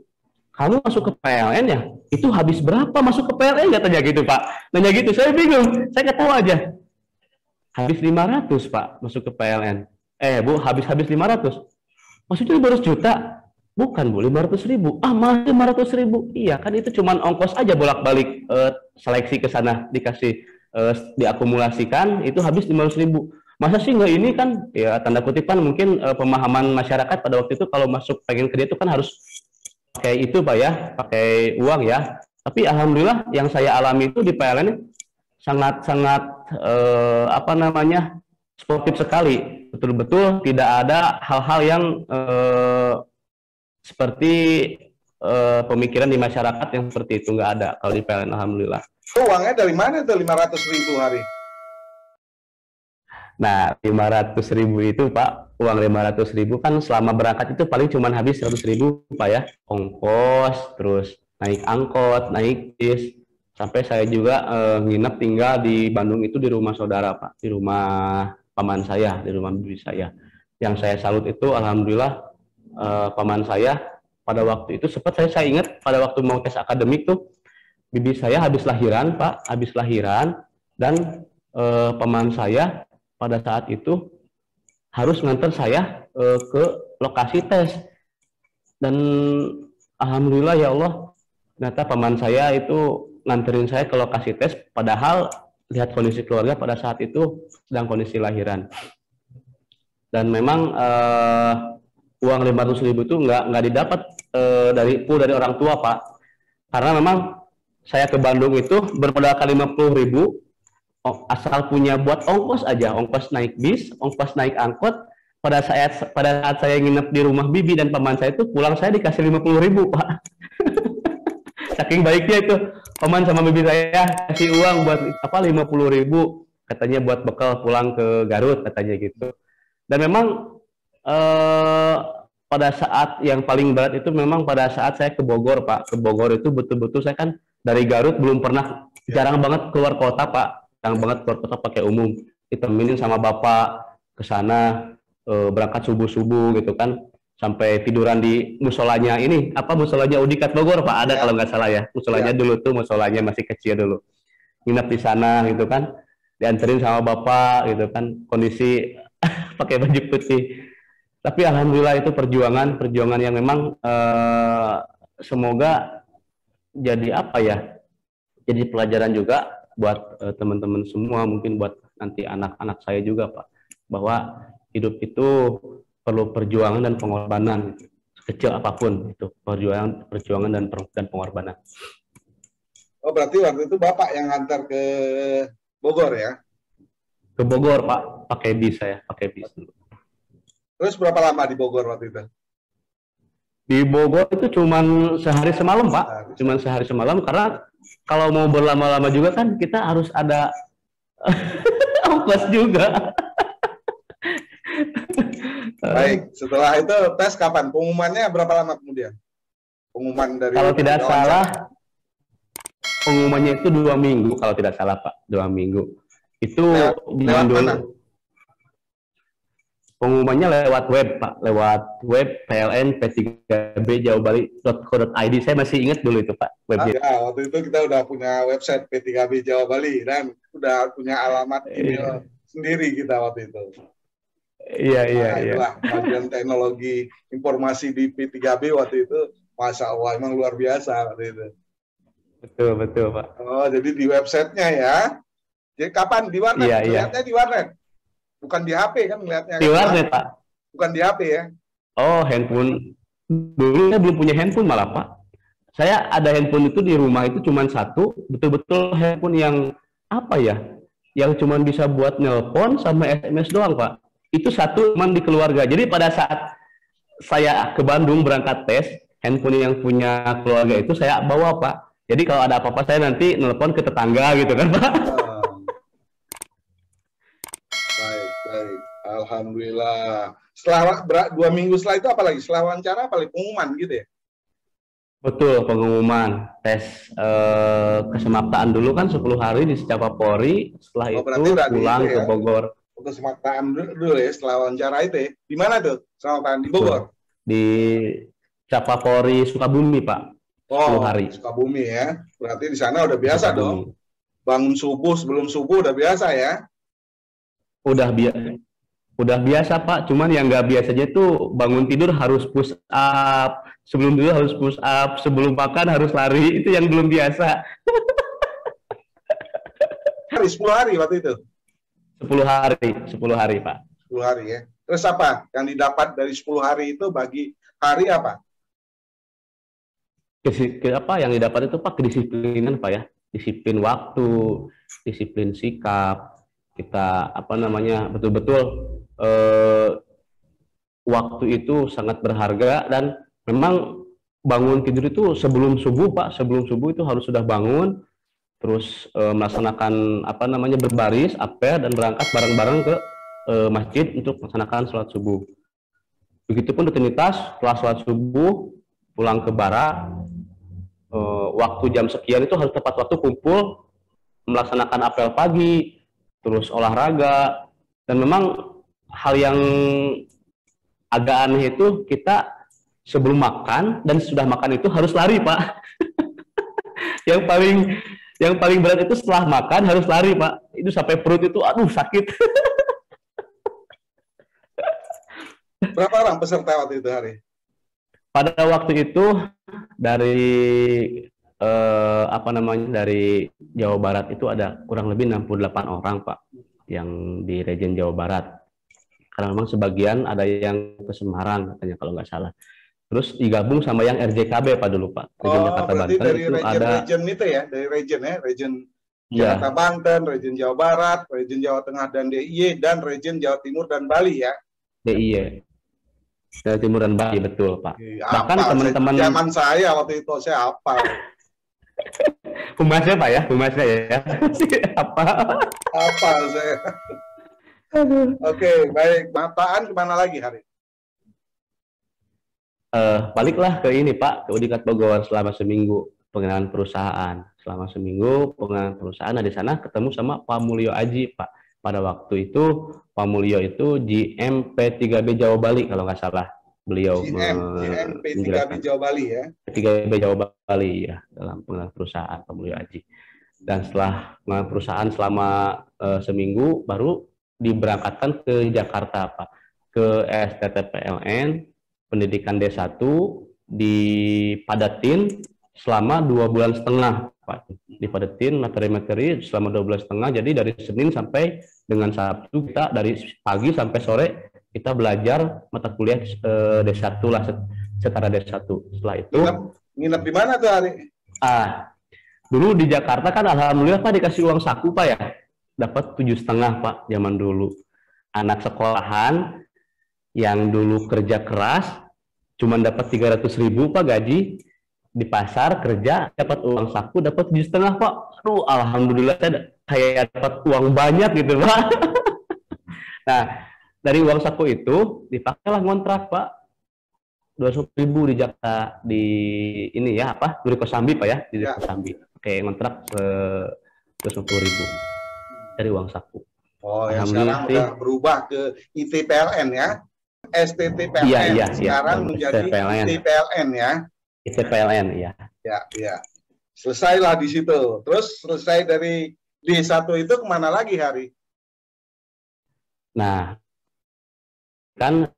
A: kamu masuk ke PLN ya? Itu habis berapa masuk ke PLN? Katanya gitu Pak. Nanya gitu, saya bingung, saya ketawa aja. Habis 500 Pak masuk ke PLN. Bu, habis 500. Maksudnya 500 juta? Bukan Bu, 500.000. Mah 500.000. Iya kan itu cuman ongkos aja bolak-balik seleksi ke sana, dikasih diakumulasikan, itu habis 500.000. Masa sih nggak ini kan? Ya tanda kutip kan mungkin pemahaman masyarakat pada waktu itu kalau masuk pengen kerja itu kan harus pakai itu Pak ya, pakai uang ya. Tapi alhamdulillah yang saya alami itu di PLN sangat sportif sekali. betul-betul tidak ada hal-hal yang seperti pemikiran di masyarakat yang seperti itu, nggak ada kalau di PLN, alhamdulillah.
B: Uangnya dari mana tuh 500.000 hari?
A: Nah, 500.000 itu Pak, uang 500.000 kan selama berangkat itu paling cuma habis 100.000 Pak ya, ongkos, terus naik angkot, naik bis, sampai saya juga nginep tinggal di Bandung itu di rumah saudara Pak, di rumah paman saya, di rumah bibi saya. Yang saya salut itu alhamdulillah paman saya pada waktu itu sempat saya ingat pada waktu mau tes akademik tuh bibi saya habis lahiran Pak, habis lahiran, dan paman saya pada saat itu harus nganter saya ke lokasi tes, dan alhamdulillah ya Allah, ternyata paman saya itu nganterin saya ke lokasi tes, padahal lihat kondisi keluarga pada saat itu sedang kondisi lahiran. Dan memang uang 500.000 itu nggak didapat dari orang tua Pak, karena memang saya ke Bandung itu bermodalkan 50.000, asal punya buat ongkos aja, ongkos naik bis, ongkos naik angkot. Pada saat saya nginep di rumah bibi dan paman saya itu pulang saya dikasih 50.000 Pak. Saking baiknya itu paman sama bibi saya kasih uang buat apa 50.000, katanya buat bekal pulang ke Garut katanya gitu. Dan memang pada saat yang paling berat itu memang pada saat saya ke Bogor Pak. Ke Bogor itu betul-betul saya kan dari Garut belum pernah, jarang banget keluar kota Pak. Jarang banget keluar kota pakai umum. Ditemenin sama bapak ke sana, berangkat subuh-subuh gitu kan. Sampai tiduran di musolanya ini, apa musolanya Udikat Bogor Pak, ada kalau nggak salah ya. Musolanya dulu tuh, musolanya masih kecil dulu. Nginep di sana gitu kan. Dianterin sama bapak gitu kan. Kondisi pakai baju putih. Tapi alhamdulillah itu perjuangan yang memang semoga jadi apa ya, jadi pelajaran juga buat teman-teman semua, mungkin buat nanti anak-anak saya juga Pak, bahwa hidup itu perlu perjuangan dan pengorbanan, kecil apapun itu, perjuangan dan pengorbanan.
B: Oh, berarti waktu itu Bapak yang antar ke Bogor ya?
A: Ke Bogor Pak, pakai bis saya, pakai bis dulu.
B: Terus berapa lama di Bogor waktu itu?
A: Di Bogor itu cuman sehari semalam Pak, cuman sehari semalam, karena kalau mau berlama-lama juga kan kita harus ada ongkos juga.
B: Baik, setelah itu tes kapan? Pengumumannya berapa lama kemudian? Pengumuman dari
A: kalau tidak salah, pengumumannya itu 2 minggu kalau tidak salah Pak, 2 minggu. Itu
B: lewat mana?
A: Pengumumannya lewat web Pak, lewat web PLN P3B Jawa Bali.co.id. Saya masih ingat dulu itu Pak webnya.
B: Ya, waktu itu kita udah punya website P3B Jawa Bali dan udah punya alamat email sendiri kita waktu itu.
A: Iya.
B: Itulah bagian teknologi informasi di P3B waktu itu, Masya Allah, emang luar biasa waktu itu.
A: Betul Pak.
B: Oh, jadi di websitenya ya. Jadi kapan di warnet?
A: Iya.
B: Lihatnya di warnet. Bukan di HP kan ngeliatnya.
A: Di warnet Pak.
B: Bukan di HP ya.
A: Oh, handphone. Dulu saya belum punya handphone malah Pak. Saya ada handphone itu di rumah itu cuma satu, betul-betul handphone yang apa ya? Yang cuma bisa buat nelpon sama SMS doang Pak. Itu satu cuma di keluarga. Jadi pada saat saya ke Bandung berangkat tes, handphone yang punya keluarga itu saya bawa Pak. Jadi kalau ada apa-apa saya nanti nelpon ke tetangga gitu kan Pak.
B: Baik. Alhamdulillah. Setelah 2 minggu setelah itu apa lagi? Setelah wawancara apa lagi? Pengumuman gitu ya?
A: Betul, pengumuman. Tes kesemaktaan dulu kan 10 hari di Secapapori. Setelah itu pulang ke Bogor.
B: Kesemaktaan dulu ya setelah wawancara itu ya. Di mana tuh? Kesemaktaan di Bogor?
A: Di Secapapori Sukabumi Pak. 10 hari.
B: Sukabumi ya. Berarti di sana udah biasa dong. Bangun subuh, sebelum subuh udah biasa ya?
A: Udah biasa Pak, cuman yang nggak biasanya tuh bangun tidur harus push up, sebelum tidur harus push up, sebelum makan harus lari, itu yang belum biasa.
B: 10 hari waktu itu?
A: 10 hari Pak.
B: 10 hari ya. Terus apa yang didapat dari 10 hari itu bagi hari apa?
A: Apa yang didapat itu Pak, kedisiplinan Pak ya, disiplin waktu, disiplin sikap. Kita betul-betul eh, waktu itu sangat berharga, dan memang bangun tidur itu sebelum subuh Pak, sebelum subuh itu harus sudah bangun, terus melaksanakan apa namanya berbaris, apel, dan berangkat bareng-bareng ke masjid untuk melaksanakan sholat subuh. Begitupun rutinitas setelah sholat subuh pulang ke barak, waktu jam sekian itu harus tepat waktu kumpul melaksanakan apel pagi, terus olahraga, dan memang hal yang agak aneh itu kita sebelum makan dan sudah makan itu harus lari Pak. yang paling berat itu setelah makan harus lari Pak. Itu sampai perut itu aduh sakit.
B: Berapa orang peserta waktu itu hari?
A: Pada waktu itu dari dari Jawa Barat itu ada kurang lebih 68 orang Pak yang di region Jawa Barat. Karena memang sebagian ada yang ke Semarang katanya kalau nggak salah. Terus digabung sama yang RJKB Pak dulu Pak. Region Jakarta Banten
B: dari
A: itu ada
B: region itu ya, dari region ya, region
A: ya,
B: Jakarta Banten, region Jawa Barat, region Jawa Tengah dan DIY, dan region Jawa Timur dan Bali ya.
A: DIY. Jawa Timur dan Bali betul Pak. Bahkan teman-teman
B: zaman saya waktu itu saya hafal.
A: Humasnya Pak ya, humasnya ya. Apa
B: saya. Oke, baik. Mataan kemana lagi hari?
A: Baliklah ke ini Pak, ke Udikat Bogor selama seminggu pengenalan perusahaan. Selama seminggu pengenalan perusahaan, nah di sana ketemu sama Pak Mulyo Aji Pak. Pada waktu itu Pak Mulyo itu GM P3B Jawa Bali kalau nggak salah. Beliau
B: GM P3B Jawa Bali ya.
A: P3B Jawa Bali ya, dalam pengenalan perusahaan Pak Mulyo Aji. Dan setelah pengenalan perusahaan selama seminggu baru diberangkatkan ke Jakarta Pak, ke STTPLN pendidikan D1 dipadatin selama 2,5 bulan Pak. Dipadatin materi-materi selama 2,5 bulan. Jadi dari Senin sampai dengan Sabtu kita dari pagi sampai sore kita belajar mata kuliah D1 lah, setara D1. Setelah itu
B: nginep di mana tuh hari?
A: Dulu di Jakarta kan alhamdulillah Pak dikasih uang saku Pak ya. Dapat 7,5 Pak zaman dulu. Anak sekolahan yang dulu kerja keras cuma dapat 300.000 Pak gaji, di pasar kerja dapat uang saku dapat 7,5 Pak. Aduh alhamdulillah saya kayak dapat uang banyak gitu Pak. Nah dari uang saku itu dipakailah ngontrak Pak 200.000 di Jakarta, di ini ya apa Duri Kosambi Pak ya, di Duri Kosambi. Oke, ngontrak 250.000 dari uang saku.
B: Oh ya, sekarang udah berubah ke ITPLN ya. STTPLN
A: iya,
B: sekarang menjadi ITPLN ya.
A: ITPLN ya.
B: Ya. Selesailah di situ. Terus selesai dari D1 itu kemana lagi hari?
A: Nah, kan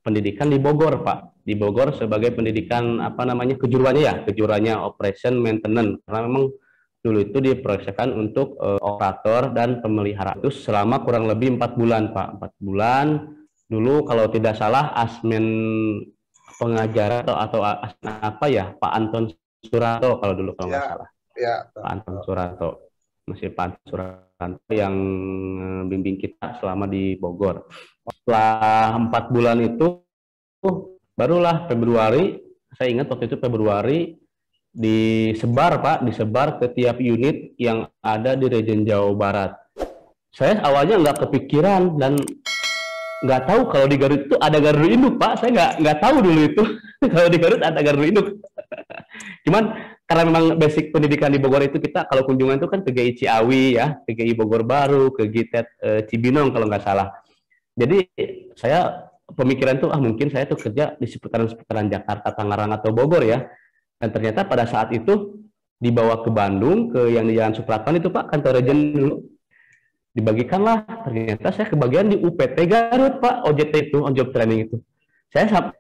A: pendidikan di Bogor Pak. Di Bogor sebagai pendidikan apa namanya kejuruannya ya, kejuruannya operation maintenance. Karena memang dulu itu diproyeksikan untuk operator dan pemeliharaan itu selama kurang lebih 4 bulan Pak. 4 bulan dulu kalau tidak salah asmen pengajar atau apa ya Pak Anton Surato kalau dulu kalau nggak salah.
B: Ya.
A: Pak Anton Surato, masih Pak Anton Surato yang bimbing kita selama di Bogor. Setelah 4 bulan itu barulah Februari, saya ingat waktu itu Februari disebar Pak, disebar ke tiap unit yang ada di region Jawa Barat. Saya awalnya nggak kepikiran dan nggak tahu kalau di Garut itu ada Garuda Induk Pak. Saya nggak tahu dulu itu kalau di Garut ada Garuda Induk. Cuman karena memang basic pendidikan di Bogor itu kita kalau kunjungan itu kan ke GI Ciawi ya, ke GI Bogor Baru, ke GITED Cibinong kalau nggak salah. Jadi saya pemikiran tuh mungkin saya tuh kerja di seputaran Jakarta, Tangerang atau Bogor ya. Dan ternyata pada saat itu dibawa ke Bandung, ke yang di Jalan Supratman itu Pak, kantor region dulu. Dibagikanlah, ternyata saya kebagian di UPT Garut Pak, OJT itu, on job training itu. Saya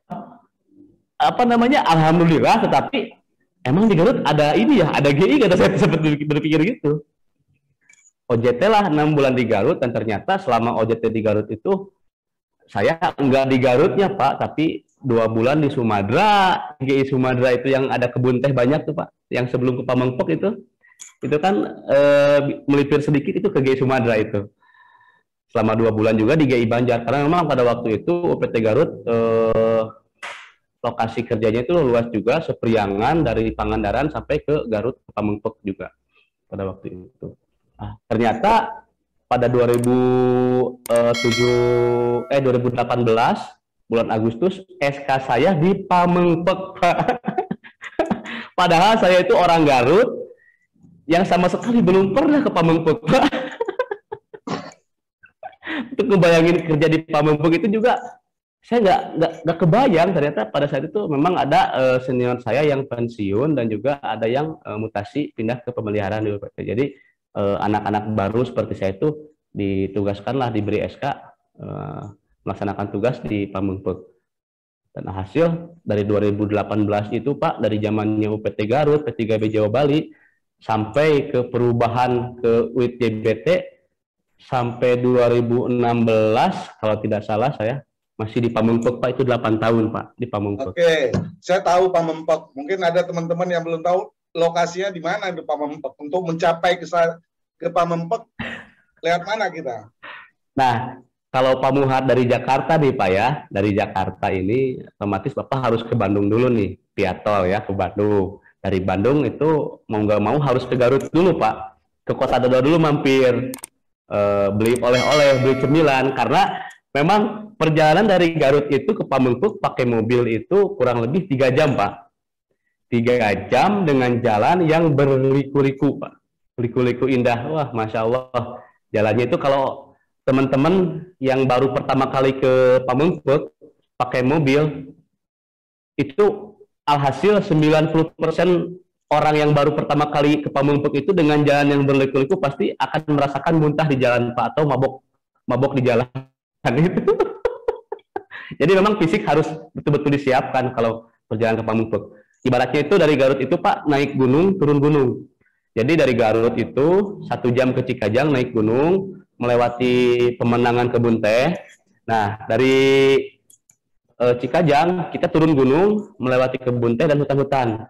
A: apa namanya, alhamdulillah, tetapi emang di Garut ada ini ya, ada GI, kata saya sempat berpikir gitu. OJT lah 6 bulan di Garut, dan ternyata selama OJT di Garut itu, saya enggak di Garutnya Pak, tapi 2 bulan di Sumatera, GI Sumatera itu yang ada kebun teh banyak tuh Pak, yang sebelum ke Pamengpok itu kan melipir sedikit itu ke GI Sumatera itu. selama 2 bulan juga di GI Banjar, karena memang pada waktu itu UPT Garut lokasi kerjanya itu luas juga, Sepriangan dari Pangandaran sampai ke Garut, Pamengpek juga pada waktu itu. Nah, ternyata pada 2018 bulan Agustus SK saya di Pamengpek, Pak. Padahal saya itu orang Garut yang sama sekali belum pernah ke Pamengpek, Pak. Untuk ngebayangin kerja di Pamengpek itu juga saya nggak kebayang. Ternyata pada saat itu memang ada senior saya yang pensiun dan juga ada yang mutasi pindah ke pemeliharaan di UPT. Jadi anak-anak baru seperti saya itu ditugaskanlah, diberi SK melaksanakan tugas di Pamengpek. Dan hasil dari 2018 itu, Pak, dari zamannya UPT Garut, P3B Jawa Bali, sampai ke perubahan ke UIT JBT, sampai 2016, kalau tidak salah saya masih di Pamengpek, Pak. Itu 8 tahun, Pak, di Pamengpek.
B: Oke, saya tahu Pamengpek. Mungkin ada teman-teman yang belum tahu lokasinya di mana di Pamengpek. Untuk mencapai ke Pamengpek, lewat mana kita?
A: Nah, kalau Pak Muhad dari Jakarta nih, Pak, ya, dari Jakarta ini otomatis Bapak harus ke Bandung dulu nih, via tol ya, ke Bandung. Dari Bandung itu mau nggak mau harus ke Garut dulu, Pak. Ke Kota Dodo dulu mampir, beli oleh-oleh, beli cemilan, karena memang perjalanan dari Garut itu ke Pamengpek pakai mobil itu kurang lebih 3 jam, Pak. 3 jam dengan jalan yang berliku-liku, Pak. Liku-liku indah. Wah, Masya Allah. Jalannya itu kalau teman-teman yang baru pertama kali ke Pamengpek pakai mobil, itu alhasil 90% orang yang baru pertama kali ke Pamengpek itu dengan jalan yang berliku-liku pasti akan merasakan muntah di jalan, Pak, atau mabok di jalan. Gitu. Jadi memang fisik harus betul-betul disiapkan kalau perjalanan ke Pamengpek. Ibaratnya itu dari Garut itu, Pak, naik gunung, turun gunung. Jadi dari Garut itu 1 jam ke Cikajang naik gunung, melewati pemandangan kebun teh. Nah, dari Cikajang kita turun gunung, melewati kebun teh dan hutan-hutan.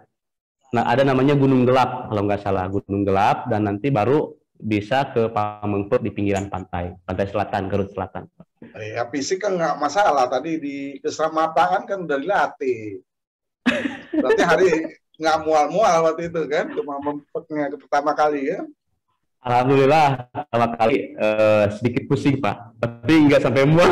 A: Nah, ada namanya Gunung Gelap, kalau nggak salah, Gunung Gelap, dan nanti baru bisa ke Pamengpek di pinggiran pantai selatan, Garut Selatan.
B: Ya, fisik kan nggak masalah. Tadi di keselamatan kan udah dilatih. Berarti hari nggak mual-mual waktu itu kan, ke Pamengpeknya pertama kali ya?
A: Alhamdulillah, pertama kali sedikit pusing, Pak, tapi nggak sampai mual.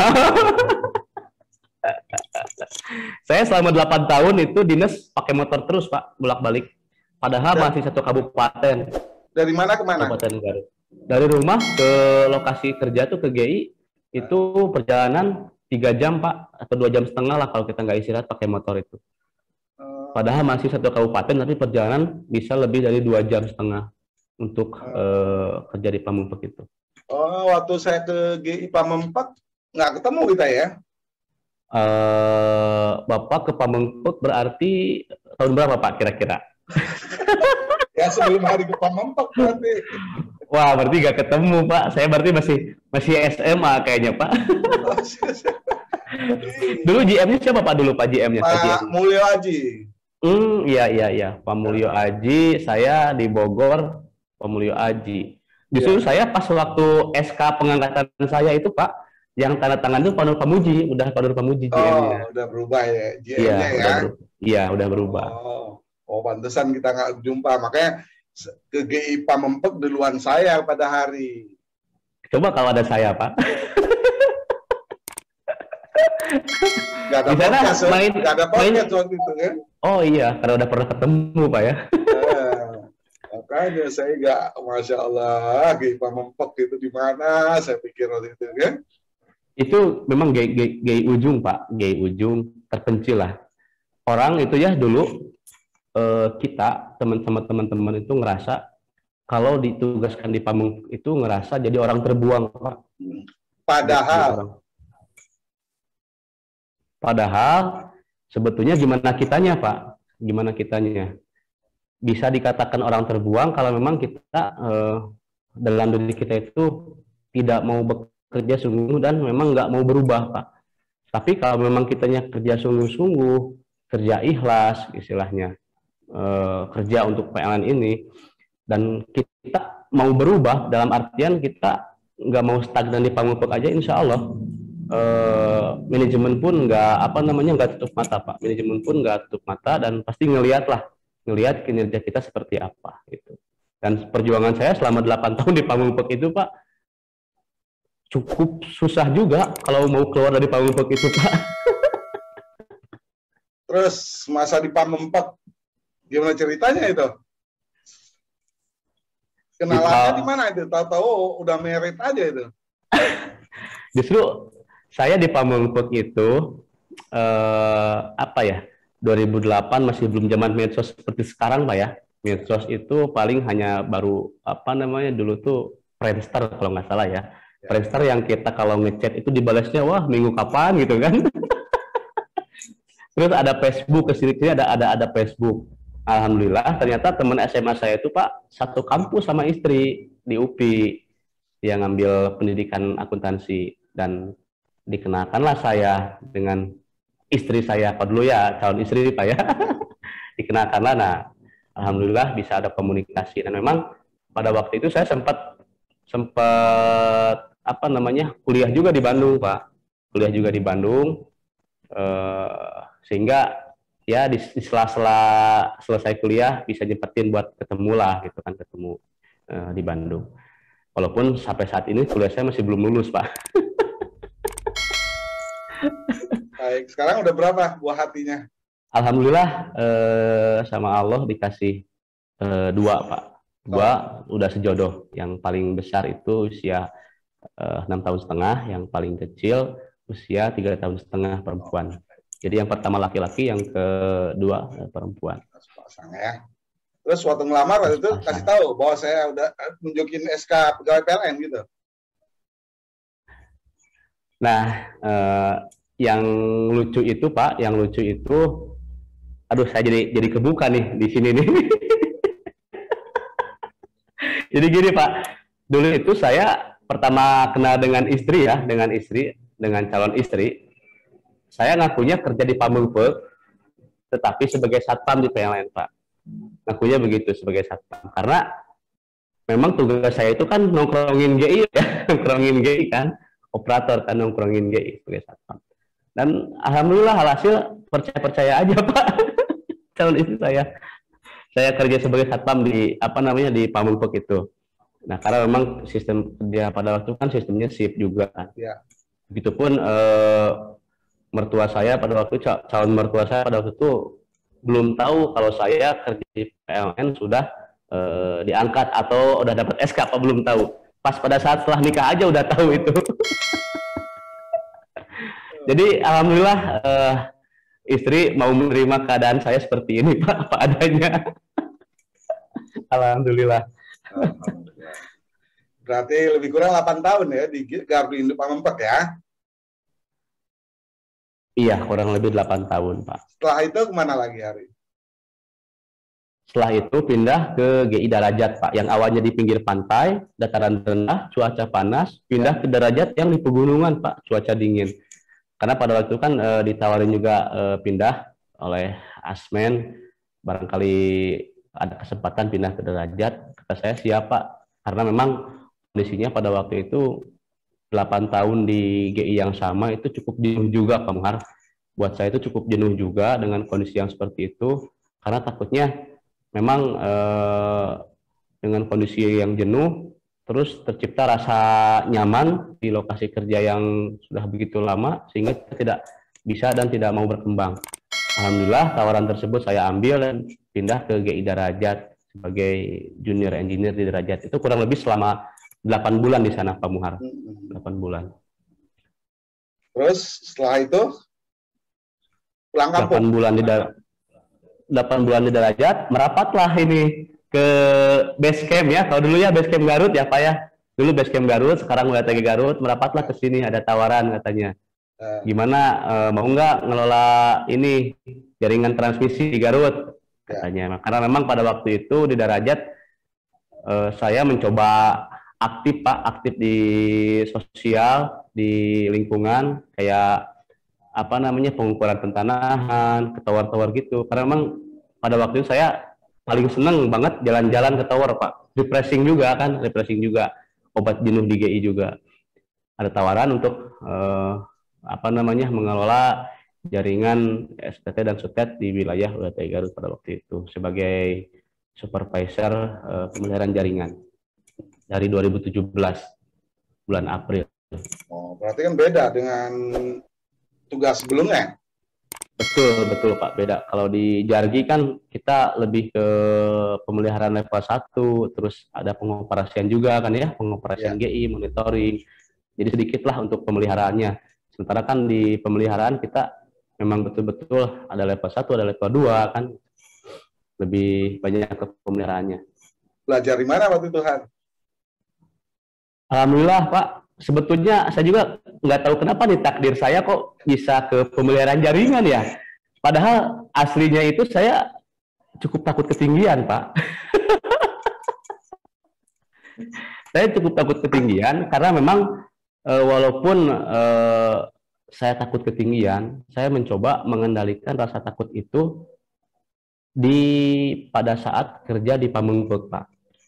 A: Saya selama 8 tahun itu dinas pakai motor terus, Pak, bolak-balik. Padahal masih satu kabupaten.
B: Dari mana ke mana?
A: Kabupaten Garut. Dari rumah ke lokasi kerja tuh ke GI itu perjalanan 3 jam, Pak, atau 2,5 jam lah kalau kita nggak istirahat pakai motor itu. Padahal masih satu kabupaten, tapi perjalanan bisa lebih dari 2,5 jam untuk kerja di Pamengpek itu.
B: Oh, waktu saya ke GI Pamengpek nggak ketemu kita ya?
A: Bapak ke Pamengpek berarti tahun berapa, Pak, kira-kira?
B: Ya, sebelum hari ke Pamengpek berarti.
A: Wah, berarti nggak ketemu, Pak. Saya berarti masih SMA kayaknya, Pak. Dulu GM-nya siapa, Pak, dulu, Pak, GM-nya?
B: Pak Mulyo Aji.
A: Iya. Pak Mulyo Aji, saya di Bogor, Pak Mulyo Aji. Justru saya pas waktu SK pengangkatan saya itu, Pak, yang tanda tangan itu Pak Nur Pamuji, udah Pak Nur Pamuji GM-nya.
B: Oh, udah berubah ya GM-nya ya?
A: Iya, udah berubah.
B: Oh, pantesan kita nggak jumpa. Makanya ke GI Pamengpek duluan saya pada hari.
A: Coba kalau ada saya, Pak.
B: Gak ada podcast, gak ada podcast waktu itu kan?
A: Oh iya, karena udah pernah ketemu, Pak, ya.
B: Makanya saya nggak, Masya Allah, GI Pamengpek itu di mana? Saya pikir waktu itu kan?
A: Itu memang GI ujung, Pak, GI ujung terpencil lah. Orang itu ya dulu kita teman-teman itu ngerasa kalau ditugaskan di Pamengpek itu ngerasa jadi orang terbuang, Pak. Padahal sebetulnya gimana kitanya, Pak? Gimana kitanya? Bisa dikatakan orang terbuang kalau memang kita dalam diri kita itu tidak mau bekerja sungguh dan memang nggak mau berubah, Pak. Tapi kalau memang kitanya kerja sungguh-sungguh, kerja ikhlas istilahnya, kerja untuk PLN ini, dan kita mau berubah dalam artian kita nggak mau stagnan di Pamengpeuk aja, insya Allah manajemen pun nggak tutup mata Pak. Manajemen pun nggak tutup mata dan pasti ngelihat kinerja kita seperti apa gitu. Dan perjuangan saya selama 8 tahun di Pamengpeuk itu Pak cukup susah juga kalau mau keluar dari Pamengpeuk itu Pak.
B: Terus masa di Pamengpeuk gimana ceritanya itu? Kenalannya di mana itu? Tahu-tahu udah merit aja itu.
A: Justru saya di Pamengpeuk itu 2008 masih belum zaman medsos seperti sekarang Pak ya. Medsos itu paling hanya baru dulu tuh Friendster kalau nggak salah ya. Friendster yang kita kalau ngechat itu dibalasnya wah minggu kapan gitu kan. Terus ada Facebook, kesini ada Facebook. Alhamdulillah ternyata teman SMA saya itu Pak satu kampus sama istri di UPI. Dia ngambil pendidikan akuntansi dan dikenakanlah saya dengan istri saya, Pak dulu ya, calon istri Pak ya. Dikenakanlah, nah alhamdulillah bisa ada komunikasi dan memang pada waktu itu saya sempat kuliah juga di Bandung Pak. Kuliah juga di Bandung sehingga ya di sela-sela selesai kuliah bisa nyempetin buat ketemu lah gitu kan, ketemu di Bandung. Walaupun sampai saat ini kuliah saya masih belum lulus Pak.
B: Baik, sekarang udah berapa buah hatinya?
A: Alhamdulillah sama Allah dikasih 2 Pak. 2 udah sejodoh. Yang paling besar itu usia 6 tahun setengah, yang paling kecil usia 3 tahun setengah perempuan. Jadi yang pertama laki-laki, yang kedua perempuan.
B: Pasang ya. Terus waktu ngelamar waktu itu kasih tahu bahwa saya udah nunjukin SK pegawai PLN gitu.
A: Nah, yang lucu itu Pak, aduh saya jadi kebuka nih di sini nih. Jadi gini Pak, dulu itu saya pertama kenal dengan calon istri. Saya ngakunya kerja di Pamengpeuk, tetapi sebagai satpam di PLN Pak. Ngakunya begitu sebagai satpam. Karena memang tugas saya itu kan nongkrongin GI ya, nongkrongin GI kan, operator kan nongkrongin GI sebagai satpam. Dan alhamdulillah hasil percaya aja Pak. Calon istri saya kerja sebagai satpam di di Pamengpeuk itu. Nah karena memang sistem dia pada waktu kan sistemnya shift juga kan. Ya. Begitupun mertua saya pada waktu calon mertua saya pada waktu itu belum tahu kalau saya kerja di PLN sudah diangkat atau udah dapat SK apa belum tahu. Pas pada saat setelah nikah aja udah tahu itu. Jadi alhamdulillah istri mau menerima keadaan saya seperti ini Pak, apa adanya. Alhamdulillah.
B: Berarti lebih kurang 8 tahun ya di Gardu Induk Pamengpeuk ya?
A: Iya, kurang lebih 8 tahun Pak.
B: Setelah itu kemana lagi Hari?
A: Setelah itu pindah ke GI Darajat Pak, yang awalnya di pinggir pantai, dataran rendah, cuaca panas, pindah ke Darajat yang di pegunungan Pak, cuaca dingin. Karena pada waktu itu kan ditawarin juga pindah oleh Asmen, barangkali ada kesempatan pindah ke Darajat. Kata saya siap Pak, karena memang kondisinya pada waktu itu 8 tahun di GI yang sama itu cukup jenuh juga Pak Muhar. Buat saya itu cukup jenuh juga dengan kondisi yang seperti itu, karena takutnya memang dengan kondisi yang jenuh, terus tercipta rasa nyaman di lokasi kerja yang sudah begitu lama, sehingga kita tidak bisa dan tidak mau berkembang. Alhamdulillah tawaran tersebut saya ambil dan pindah ke GI Darajat sebagai junior engineer di Darajat. Itu kurang lebih selama 8 bulan di sana Pak Muhar. 8 bulan.
B: Terus setelah itu pulang kampung.
A: 8 bulan di Darajat, merapatlah ini ke base camp ya. Kalau dulu ya base camp Garut ya Pak ya. Dulu base camp Garut, sekarang udah TG Garut, merapatlah ke sini, ada tawaran katanya. Gimana mau nggak ngelola ini jaringan transmisi di Garut katanya. Karena memang pada waktu itu di Darajat saya mencoba aktif Pak, aktif di sosial, di lingkungan kayak pengukuran pentanahan, ke tower-tower gitu. Karena memang pada waktu itu saya paling seneng banget jalan-jalan ke tower Pak. Refreshing juga. obat jenuh di GI juga. Ada tawaran untuk mengelola jaringan STT dan SUTET di wilayah ULT Garut pada waktu itu sebagai supervisor pemeliharaan jaringan dari 2017 bulan April.
B: Oh, berarti kan beda dengan tugas sebelumnya.
A: Betul Pak, beda. Kalau di Jargi kan kita lebih ke pemeliharaan level 1, terus ada pengoperasian juga kan ya, pengoperasian GI, monitoring. Jadi sedikit lah untuk pemeliharaannya. Sementara kan di pemeliharaan kita memang betul-betul ada level 1, ada level 2 kan. Lebih banyak ke pemeliharaannya.
B: Belajar di mana waktu itu, Han?
A: Alhamdulillah Pak, sebetulnya saya juga nggak tahu kenapa nih takdir saya kok bisa ke pemeliharaan jaringan ya. Padahal aslinya itu saya cukup takut ketinggian Pak. Saya cukup takut ketinggian karena memang walaupun saya takut ketinggian, saya mencoba mengendalikan rasa takut itu pada saat kerja di Pamengpeuk Pak.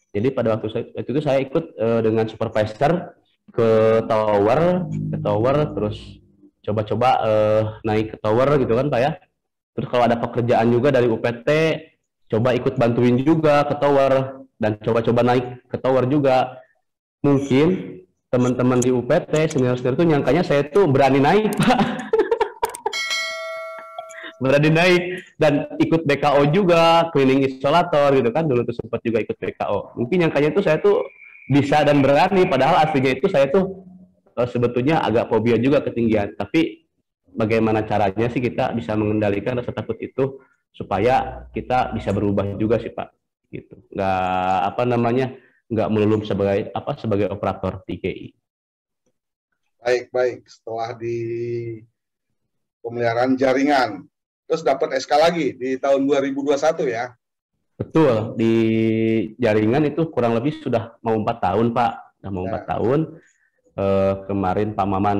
A: Jadi pada waktu itu saya ikut dengan supervisor ke tower, terus coba-coba naik ke tower gitu kan Pak ya. Terus kalau ada pekerjaan juga dari UPT, coba ikut bantuin juga ke tower dan coba-coba naik ke tower juga. Mungkin teman-teman di UPT, senior-senior itu nyangkanya saya tuh berani naik Pak. Berani naik dan ikut BKO juga, cleaning isolator gitu kan, dulu tuh sempat juga ikut BKO. Mungkin nyangkanya tuh saya tuh bisa dan berani, padahal aslinya itu saya tuh sebetulnya agak fobia juga ketinggian. Tapi bagaimana caranya sih kita bisa mengendalikan rasa takut itu supaya kita bisa berubah juga sih Pak, gitu. Nggak melulu sebagai operator TKI.
B: Baik. Setelah di pemeliharaan jaringan, terus dapat SK lagi di tahun 2021 ya?
A: Betul, di jaringan itu kurang lebih sudah mau 4 tahun Pak, sudah mau 4 tahun. Kemarin Pak Maman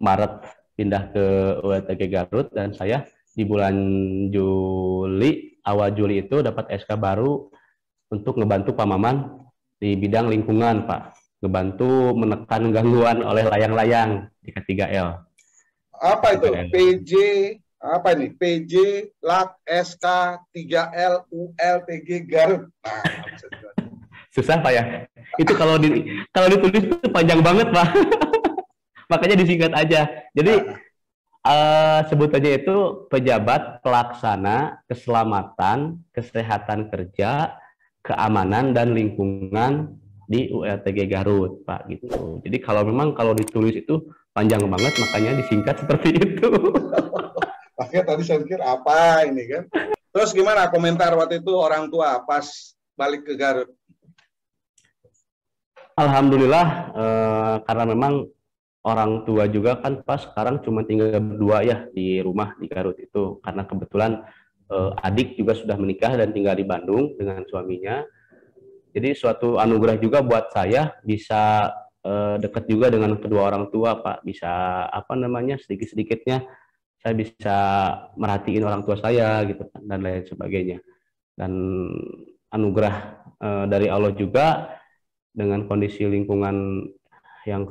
A: Maret pindah ke ULTG Garut dan saya di bulan awal Juli itu dapat SK baru untuk ngebantu Pak Maman di bidang lingkungan Pak, ngebantu menekan gangguan oleh layang-layang di K3L.
B: Apa itu? PJ apa ini? PJ LAK SK 3L ULTG Garut. Nah,
A: susah Pak ya. Itu kalau ditulis itu panjang banget Pak. Makanya disingkat aja. Jadi sebutannya itu pejabat pelaksana keselamatan, kesehatan kerja, keamanan dan lingkungan di ULTG Garut Pak gitu. Jadi kalau ditulis itu panjang banget, makanya disingkat seperti itu.
B: Makanya tadi saya pikir apa ini kan. Terus gimana komentar waktu itu orang tua pas balik ke Garut?
A: Alhamdulillah, karena memang orang tua juga kan pas sekarang cuma tinggal berdua ya di rumah di Garut itu. Karena kebetulan adik juga sudah menikah dan tinggal di Bandung dengan suaminya. Jadi suatu anugerah juga buat saya bisa dekat juga dengan kedua orang tua Pak. Bisa sedikit-sedikitnya saya bisa merhatiin orang tua saya gitu dan lain sebagainya. Dan anugerah dari Allah juga dengan kondisi lingkungan yang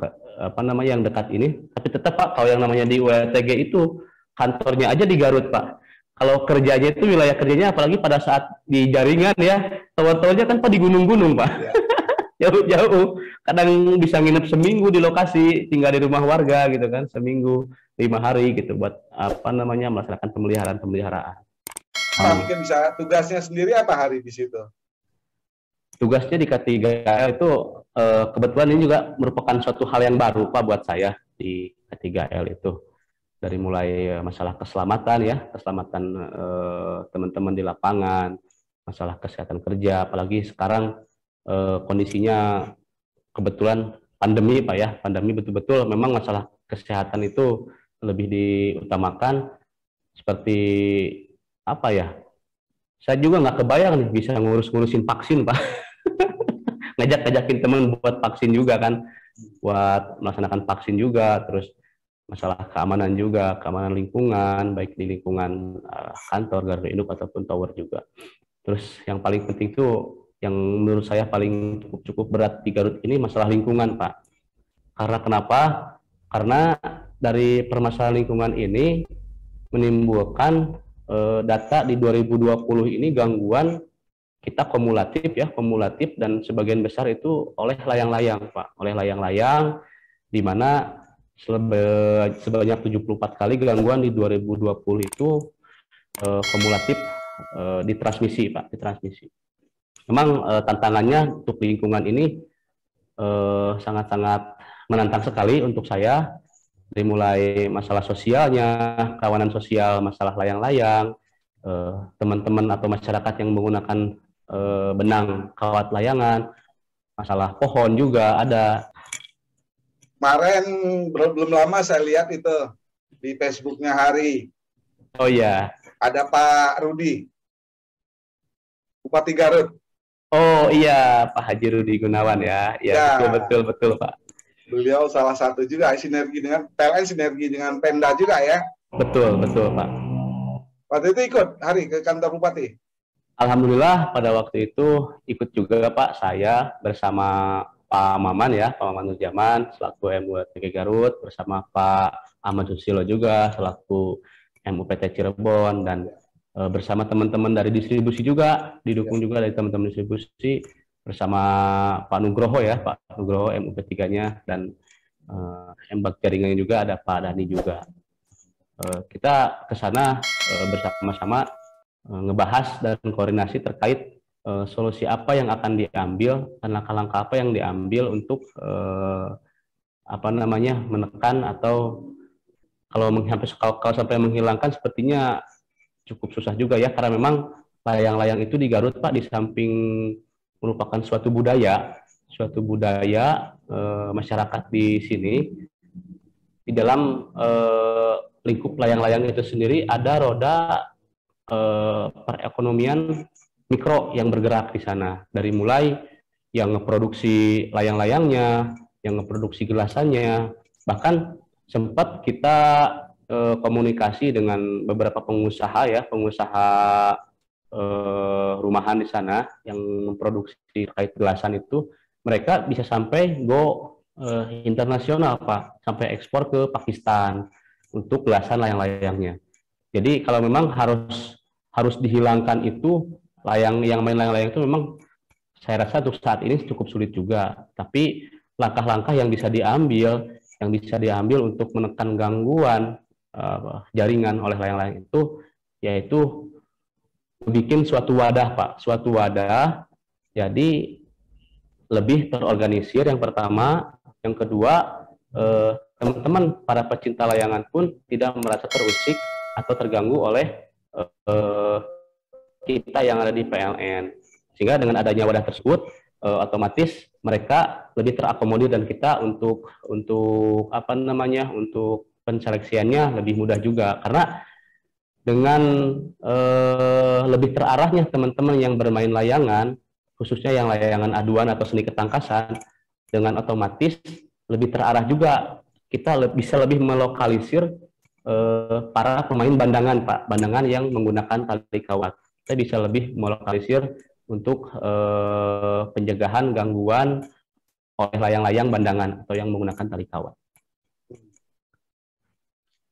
A: yang dekat ini. Tapi tetap Pak, kalau yang namanya di ULTG itu kantornya aja di Garut Pak. Kalau kerjanya itu wilayah kerjanya apalagi pada saat di jaringan ya, tower-towernya kan Pak di gunung-gunung Pak. Jauh-jauh. Kadang bisa nginep seminggu di lokasi, tinggal di rumah warga gitu kan, seminggu 5 hari gitu buat melaksanakan pemeliharaan.
B: Mungkin bisa tugasnya sendiri apa hari di situ?
A: Tugasnya di K3L itu kebetulan ini juga merupakan suatu hal yang baru Pak buat saya di K3L itu. Dari mulai masalah keselamatan teman-teman di lapangan, masalah kesehatan kerja, apalagi sekarang kondisinya kebetulan pandemi Pak ya, pandemi betul-betul memang masalah kesehatan itu lebih diutamakan. Seperti apa ya, saya juga nggak kebayang nih bisa ngurusin vaksin Pak. Ngajakin teman buat vaksin juga kan, buat melaksanakan vaksin juga, terus masalah keamanan juga, keamanan lingkungan, baik di lingkungan kantor, garda induk, ataupun tower juga. Terus yang paling penting itu yang menurut saya paling cukup berat di Garut ini masalah lingkungan, Pak. Karena kenapa? Karena dari permasalahan lingkungan ini menimbulkan data di 2020 ini gangguan kita kumulatif dan sebagian besar itu oleh layang-layang, Pak. Oleh layang-layang, di mana sebanyak 74 kali gangguan di 2020 itu kumulatif ditransmisi, Pak, ditransmisi. Memang tantangannya untuk lingkungan ini sangat-sangat menantang sekali untuk saya, dari mulai masalah sosialnya, kawanan sosial, masalah layang-layang, teman-teman atau masyarakat yang menggunakan benang kawat layangan, masalah pohon juga ada.
B: Kemarin belum lama saya lihat itu di Facebooknya Hari.
A: Oh iya.
B: Ada Pak Rudi, Bupati Garut.
A: Oh iya, Pak Haji Rudi Gunawan ya. Ya, betul Pak.
B: Beliau salah satu juga sinergi dengan PLN, sinergi dengan Pemda juga ya.
A: Betul Pak.
B: Waktu itu ikut Hari ke kantor Bupati.
A: Alhamdulillah pada waktu itu ikut juga Pak, saya bersama Pak Maman ya, Pak Maman Nurjaman selaku MUPT Garut, bersama Pak Ahmad Susilo juga selaku MUPT Cirebon, dan bersama teman-teman dari distribusi juga, didukung juga dari teman-teman distribusi, bersama Pak Nugroho ya, Pak Nugroho MUP3-nya, dan embak jaringannya juga ada Pak Dani juga. Kita ke sana bersama-sama ngebahas dan koordinasi terkait solusi apa yang akan diambil dan langkah-langkah apa yang diambil untuk menekan atau kalau sampai menghilangkan sepertinya cukup susah juga ya, karena memang layang-layang itu di Garut Pak, di samping merupakan suatu budaya masyarakat di sini, di dalam lingkup layang-layang itu sendiri ada roda perekonomian mikro yang bergerak di sana, dari mulai yang ngeproduksi layang-layangnya, yang ngeproduksi gelasannya, bahkan sempat kita komunikasi dengan beberapa pengusaha rumahan di sana yang memproduksi terkait gelasan itu, mereka bisa sampai go internasional Pak, sampai ekspor ke Pakistan untuk gelasan layang-layangnya. Jadi kalau memang harus dihilangkan itu yang main layang-layang itu, memang saya rasa untuk saat ini cukup sulit juga. Tapi langkah-langkah yang bisa diambil untuk menekan gangguan jaringan oleh layang-layang itu, yaitu bikin suatu wadah Pak, suatu wadah jadi lebih terorganisir yang pertama, yang kedua teman-teman para pecinta layangan pun tidak merasa terusik atau terganggu oleh kita yang ada di PLN, sehingga dengan adanya wadah tersebut otomatis mereka lebih terakomodir, dan kita untuk penseleksiannya lebih mudah juga, karena dengan lebih terarahnya teman-teman yang bermain layangan, khususnya yang layangan aduan atau seni ketangkasan, dengan otomatis lebih terarah juga, kita bisa lebih melokalisir para pemain bandangan Pak, bandangan yang menggunakan tali kawat. Kita bisa lebih melokalisir untuk pencegahan gangguan oleh layang-layang bandangan atau yang menggunakan tali kawat.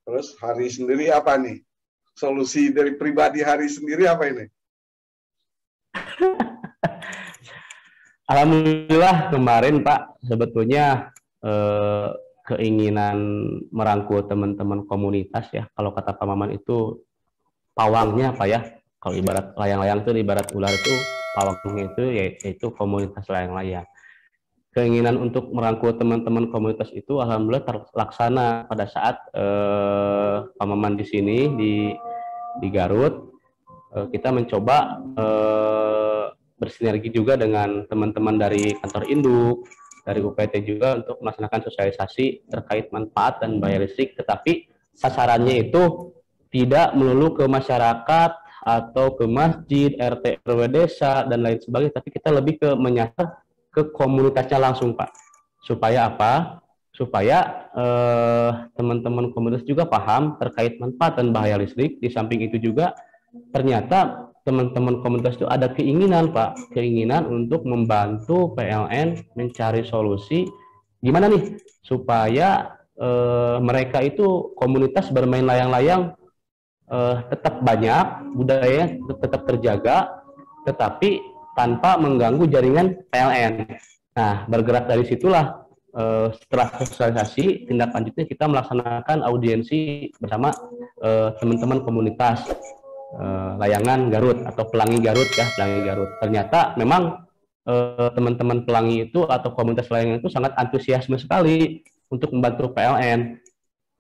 B: Terus Hari sendiri apa nih? Solusi dari pribadi Hari sendiri apa ini?
A: Alhamdulillah kemarin Pak, sebetulnya keinginan merangkul teman-teman komunitas ya, kalau kata Pak Maman itu pawangnya apa ya, kalau ibarat layang-layang itu ibarat ular, itu pawangnya itu yaitu komunitas layang-layang. Keinginan untuk merangkul teman-teman komunitas itu alhamdulillah terlaksana pada saat Pak Maman di sini di Garut. Kita mencoba bersinergi juga dengan teman-teman dari kantor induk, dari UPT juga, untuk melaksanakan sosialisasi terkait manfaat dan bayar listrik, tetapi sasarannya itu tidak melulu ke masyarakat atau ke masjid, RT RW desa dan lain sebagainya, tapi kita lebih ke menyasar ke komunitasnya langsung Pak. Supaya apa? Supaya teman-teman komunitas juga paham terkait manfaat dan bahaya listrik. Di samping itu juga ternyata teman-teman komunitas itu ada keinginan, Pak, keinginan untuk membantu PLN mencari solusi gimana nih supaya mereka itu komunitas bermain layang-layang tetap banyak, budayanya tetap terjaga, tetapi tanpa mengganggu jaringan PLN. Nah, bergerak dari situlah setelah sosialisasi, tindak lanjutnya kita melaksanakan audiensi bersama teman-teman komunitas layangan Garut atau pelangi Garut ya, pelangi Garut. Ternyata memang teman-teman pelangi itu atau komunitas layangan itu sangat antusiasme sekali untuk membantu PLN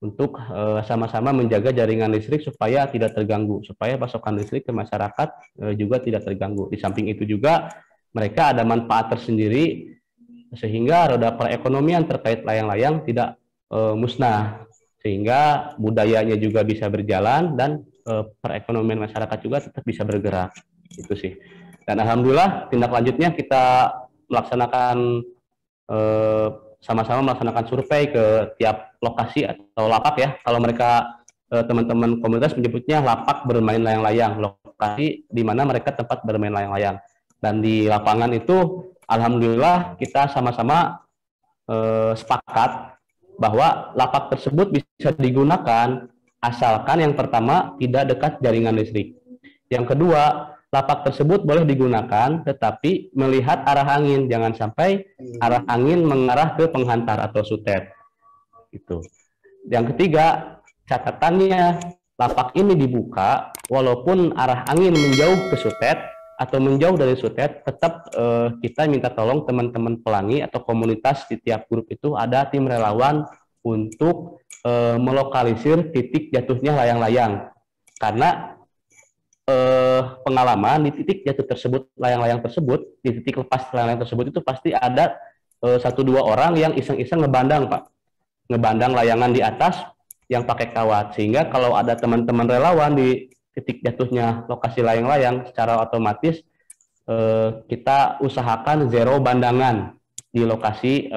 A: untuk sama-sama menjaga jaringan listrik supaya tidak terganggu, supaya pasokan listrik ke masyarakat juga tidak terganggu. Di samping itu juga mereka ada manfaat tersendiri sehingga roda perekonomian terkait layang-layang tidak musnah, sehingga budayanya juga bisa berjalan dan perekonomian masyarakat juga tetap bisa bergerak. Itu sih. Dan alhamdulillah tindak lanjutnya kita melaksanakan sama-sama melaksanakan survei ke tiap lokasi atau lapak ya. Kalau mereka teman-teman komunitas menyebutnya lapak bermain layang-layang, lokasi di mana mereka tempat bermain layang-layang. Dan di lapangan itu alhamdulillah kita sama-sama sepakat bahwa lapak tersebut bisa digunakan asalkan yang pertama tidak dekat jaringan listrik. Yang kedua, lapak tersebut boleh digunakan tetapi melihat arah angin, jangan sampai arah angin mengarah ke penghantar atau sutet. Itu. Yang ketiga, catatannya lapak ini dibuka walaupun arah angin menjauh ke sutet atau menjauh dari sutet, tetap kita minta tolong teman-teman pelangi atau komunitas di tiap grup itu ada tim relawan untuk melokalisir titik jatuhnya layang-layang. Karena pengalaman di titik jatuh tersebut, layang-layang tersebut, di titik lepas layang-layang tersebut itu pasti ada 1-2 orang yang iseng-iseng ngebandang, Pak. Ngebandang layangan di atas yang pakai kawat. Sehingga kalau ada teman-teman relawan di titik jatuhnya lokasi layang-layang, secara otomatis kita usahakan zero bandangan di lokasi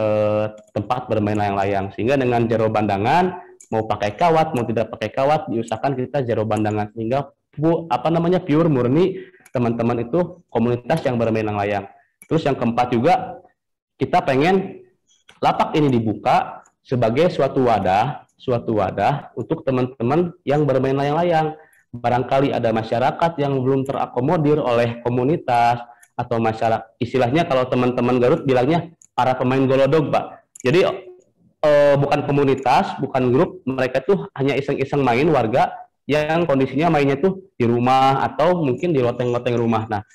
A: tempat bermain layang-layang. Sehingga dengan zero bandangan, mau pakai kawat, mau tidak pakai kawat, diusahakan kita zero bandangan. Sehingga pure murni teman-teman itu komunitas yang bermain layang. Terus yang keempat juga, kita pengen lapak ini dibuka sebagai suatu wadah untuk teman-teman yang bermain layang-layang. Barangkali ada masyarakat yang belum terakomodir oleh komunitas atau masyarakat, istilahnya kalau teman-teman Garut bilangnya para pemain golodog, Pak. Jadi bukan komunitas, bukan grup, mereka tuh hanya iseng-iseng main warga yang kondisinya mainnya tuh di rumah atau mungkin di loteng-loteng rumah. Nah,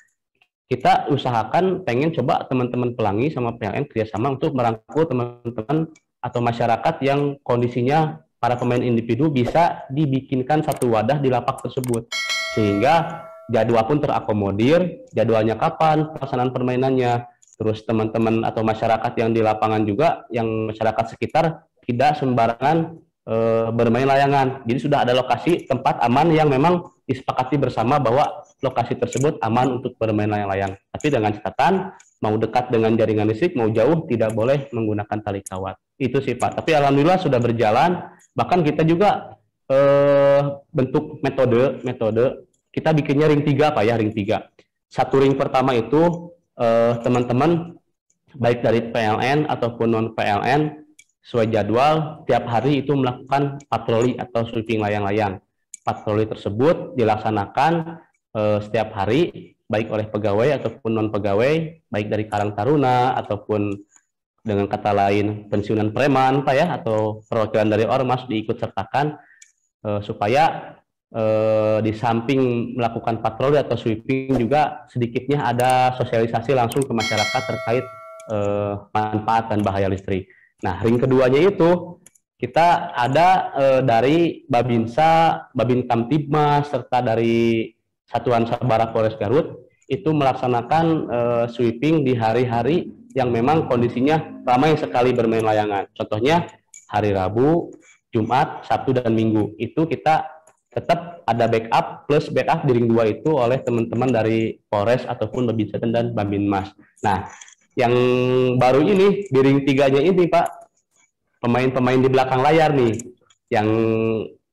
A: kita usahakan pengen coba teman-teman pelangi sama PLN kerjasama untuk merangkul teman-teman atau masyarakat yang kondisinya para pemain individu bisa dibikinkan satu wadah di lapak tersebut. Sehingga jadwal pun terakomodir, jadwalnya kapan, pelaksanaan permainannya. Terus teman-teman atau masyarakat yang di lapangan juga, yang masyarakat sekitar tidak sembarangan bermain layangan. Jadi sudah ada lokasi tempat aman yang memang disepakati bersama bahwa lokasi tersebut aman untuk bermain layang-layang. Tapi dengan catatan, mau dekat dengan jaringan listrik, mau jauh, tidak boleh menggunakan tali kawat. Itu sih Pak. Tapi alhamdulillah sudah berjalan. Bahkan kita juga bentuk metode, kita bikinnya ring 3 Pak ya, ring 3. Satu ring pertama itu teman-teman baik dari PLN ataupun non PLN sesuai jadwal tiap hari itu melakukan patroli atau sweeping layang-layang. Patroli tersebut dilaksanakan setiap hari baik oleh pegawai ataupun non pegawai, baik dari Karang Taruna ataupun dengan kata lain pensiunan preman Pak ya, atau perwakilan dari ormas diikut sertakan supaya di samping melakukan patroli atau sweeping juga sedikitnya ada sosialisasi langsung ke masyarakat terkait manfaat dan bahaya listrik. Nah, ring keduanya itu kita ada dari Babinsa, Babin Kamtibmas, serta dari Satuan Sabara Polres Garut itu melaksanakan sweeping di hari-hari yang memang kondisinya ramai sekali bermain layangan. Contohnya hari Rabu, Jumat, Sabtu, dan Minggu. Itu kita tetap ada backup, plus backup di ring 2 itu oleh teman-teman dari Polres ataupun Babinsa dan Babinmas. Nah, yang baru ini di ring 3-nya ini Pak, pemain-pemain di belakang layar nih, yang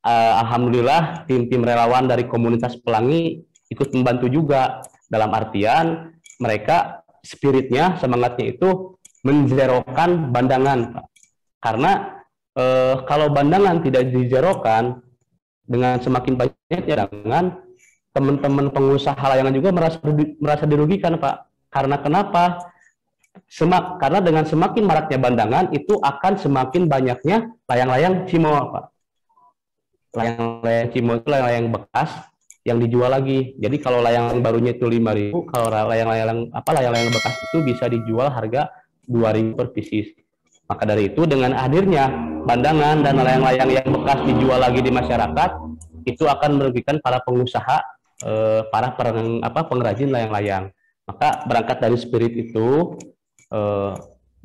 A: alhamdulillah tim-tim relawan dari komunitas pelangi ikut membantu juga, dalam artian mereka spiritnya, semangatnya itu menzerokan bandangan, Pak. Karena kalau bandangan tidak dizerokan, dengan semakin banyaknya bandangan, teman-teman pengusaha layangan juga merasa dirugikan, Pak. Karena kenapa? Karena dengan semakin maraknya bandangan, itu akan semakin banyaknya layang-layang cimol, Pak. Layang-layang cimol itu layang-layang bekas yang dijual lagi. Jadi kalau layang barunya itu 5.000, kalau layang-layang bekas itu bisa dijual harga 2.000 per pieces. Maka dari itu, dengan hadirnya bandangan dan layang-layang yang bekas dijual lagi di masyarakat, itu akan merugikan para pengusaha, para pengrajin layang-layang. Maka berangkat dari spirit itu,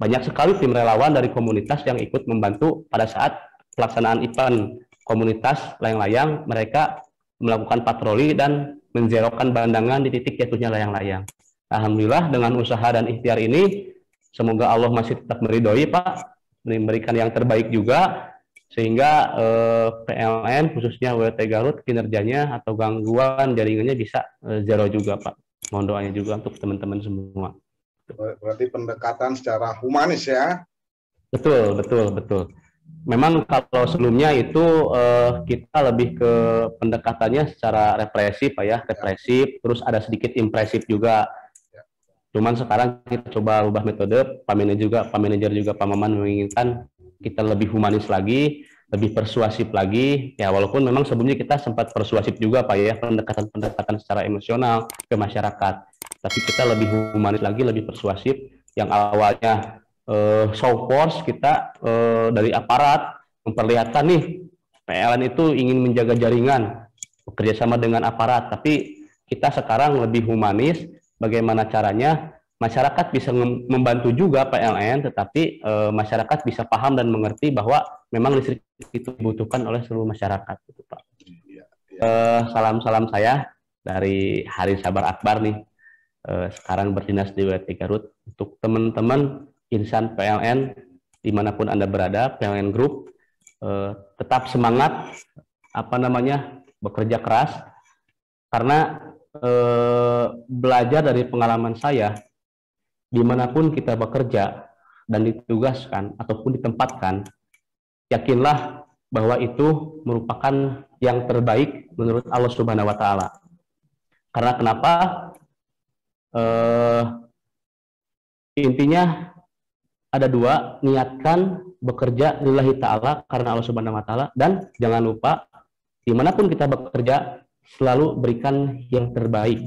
A: banyak sekali tim relawan dari komunitas yang ikut membantu pada saat pelaksanaan event komunitas layang-layang. Mereka melakukan patroli dan menzerokan bandangan di titik jatuhnya layang-layang. Alhamdulillah dengan usaha dan ikhtiar ini, semoga Allah masih tetap meridhoi, Pak, memberikan yang terbaik juga, sehingga PLN khususnya WT Garut kinerjanya atau gangguan jaringannya bisa zero juga, Pak. Mohon doanya juga untuk teman-teman semua.
B: Berarti pendekatan secara humanis ya?
A: Betul, betul, betul. Memang kalau sebelumnya itu kita lebih ke pendekatannya secara represif, Pak ya, represif, terus ada sedikit impresif juga. Cuman sekarang kita coba ubah metode, Pak Manajer juga Pak Maman menginginkan kita lebih humanis lagi, lebih persuasif lagi. Ya walaupun memang sebelumnya kita sempat persuasif juga, Pak ya, pendekatan secara emosional ke masyarakat. Tapi kita lebih humanis lagi, lebih persuasif. Yang awalnya show force, kita dari aparat memperlihatkan nih PLN itu ingin menjaga jaringan, bekerja sama dengan aparat. Tapi kita sekarang lebih humanis. Bagaimana caranya masyarakat bisa membantu juga PLN, tetapi masyarakat bisa paham dan mengerti bahwa memang listrik itu dibutuhkan oleh seluruh masyarakat, gitu, Pak. Salam-salam saya dari Hari Sabar Akbar nih, sekarang berdinas di WT Garut, untuk teman-teman insan PLN dimanapun Anda berada, PLN Group, tetap semangat, bekerja keras, karena belajar dari pengalaman saya, dimanapun kita bekerja dan ditugaskan ataupun ditempatkan, yakinlah bahwa itu merupakan yang terbaik menurut Allah Subhanahu wa Ta'ala. Karena kenapa? Intinya ada dua, niatkan bekerja lillahi ta'ala karena Allah Subhanahu wa Ta'ala, dan jangan lupa dimanapun kita bekerja selalu berikan yang terbaik,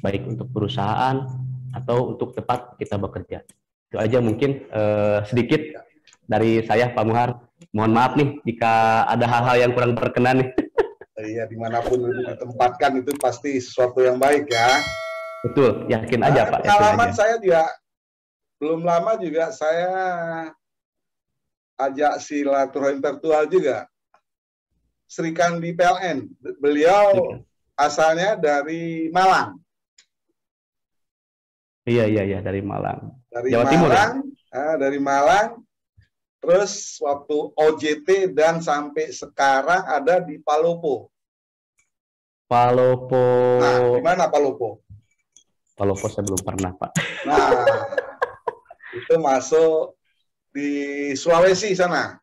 A: baik untuk perusahaan atau untuk tempat kita bekerja. Itu aja mungkin sedikit dari saya, Pak Muhar. Mohon maaf nih jika ada hal-hal yang kurang berkenan nih.
B: Iya, dimanapun ditempatkan itu pasti sesuatu yang baik ya.
A: Betul, yakin aja, Pak.
B: Pengalaman saya juga belum lama juga saya ajak silaturahim virtual juga. Sri Kandi PLN, beliau asalnya dari Malang.
A: Iya, dari Malang.
B: Dari
A: Jawa
B: Malang,
A: Timur ya?
B: Dari Malang, terus waktu OJT dan sampai sekarang ada di Palopo.
A: Palopo.
B: Nah, di mana Palopo?
A: Palopo saya belum pernah, Pak.
B: Nah, itu masuk di Sulawesi sana.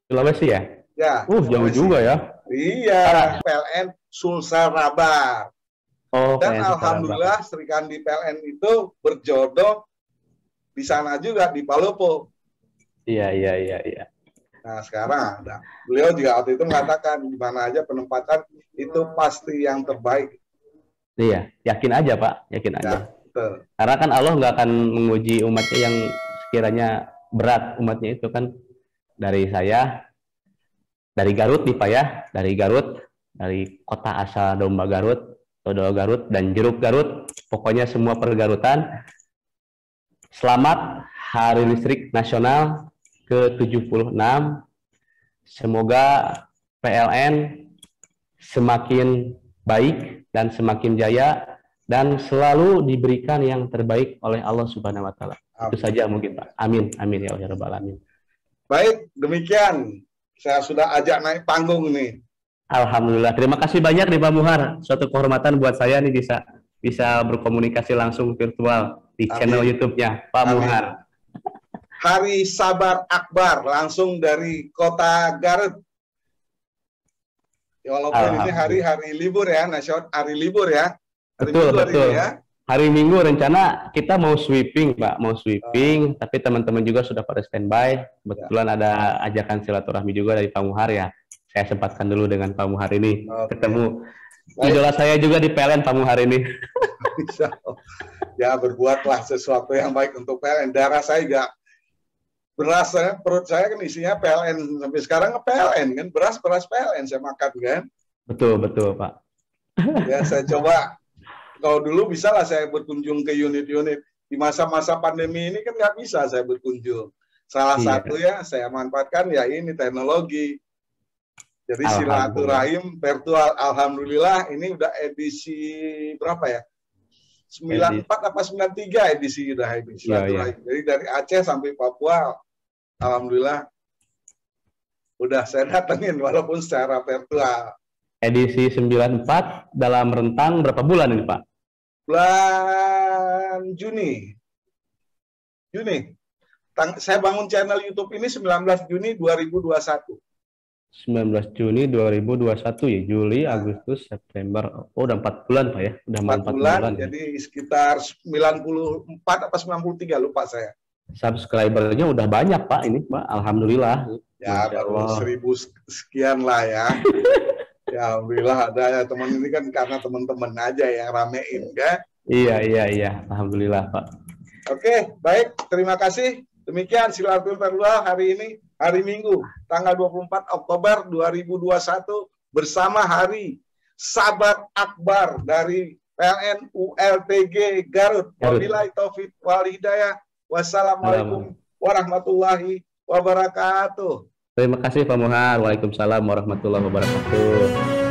A: Sulawesi ya?
B: Ya,
A: jauh juga ya.
B: Iya, PLN Sulsarabar. Dan
A: PLN
B: alhamdulillah Sri Kandi PLN itu berjodoh di sana juga, di Palopo.
A: Iya.
B: Nah, sekarang ada. Beliau juga waktu itu mengatakan di mana aja penempatan itu pasti yang terbaik.
A: Iya, yakin aja, Pak, yakin aja.
B: Betul.
A: Karena kan Allah nggak akan menguji umatnya yang sekiranya berat, umatnya itu kan dari saya, dari Garut nih, Pak ya, dari Garut, dari kota asal domba Garut, Todola Garut, dan jeruk Garut, pokoknya semua pergarutan. Selamat Hari Listrik Nasional ke-76. Semoga PLN semakin baik dan semakin jaya dan selalu diberikan yang terbaik oleh Allah Subhanahu wa Ta'ala. Itu saja mungkin, Pak. Amin ya Allah rabbal alamin.
B: Baik, demikian saya sudah ajak naik panggung nih
A: Alhamdulillah. Terima kasih banyak nih Pak Muhar. Suatu kehormatan buat saya nih bisa bisa berkomunikasi langsung virtual di channel
B: Amin.
A: YouTube-nya Pak
B: Amin.
A: Muhar.
B: Hari Sabar Akbar langsung dari kota Garut. Ya, walaupun ini hari libur ya, nasional hari libur ya. Hari
A: Betul,
B: Minggu
A: betul.
B: hari ya.
A: Hari Minggu rencana kita mau sweeping, Pak, mau sweeping, tapi teman-teman juga sudah pada standby. Kebetulan ada ajakan silaturahmi juga dari Pak Muhar ya. Saya sempatkan dulu dengan Pak Muhar ini ketemu. Idola saya juga di PLN Pak Muhar ini.
B: Ya, berbuatlah sesuatu yang baik untuk PLN. Darah saya juga beras, perut saya kan isinya PLN sampai sekarang PLN kan, beras PLN saya makan kan.
A: Betul, betul Pak.
B: Ya, saya coba. Kalau dulu bisa lah saya berkunjung ke unit-unit. Di masa-masa pandemi ini kan nggak bisa saya berkunjung. Salah satu ya saya manfaatkan ya ini teknologi. Jadi silaturahim virtual. Alhamdulillah ini udah edisi berapa ya? 94 apa 93 edisi udah edisi silaturahim. Jadi dari Aceh sampai Papua, alhamdulillah udah saya datengin walaupun secara virtual.
A: Edisi 94 dalam rentang berapa bulan ini Pak?
B: Bulan Juni. Saya bangun channel YouTube ini 19 Juni 2021.
A: 19 Juni 2021 ya, Juli, Agustus, September. Oh, udah 4 bulan Pak ya. Udah 4 bulan.
B: Jadi sekitar 94 apa 93 lupa saya.
A: Subscribernya udah banyak Pak ini Pak. Alhamdulillah.
B: Ya, baru 1000 sekian lah ya. Ya, alhamdulillah ada ya teman ini kan karena teman-teman aja yang ramein kan.
A: Iya. Alhamdulillah Pak.
B: Oke, baik. Terima kasih. Demikian silaturahmi virtual hari ini, hari Minggu, tanggal 24 Oktober 2021 bersama Hari Sabar Akbar dari PLN ULTG Garut. Wabillahi taufik wal hidayah. Wassalamualaikum warahmatullahi wabarakatuh.
A: Terima kasih Pak Muhar. Waalaikumsalam warahmatullahi wabarakatuh.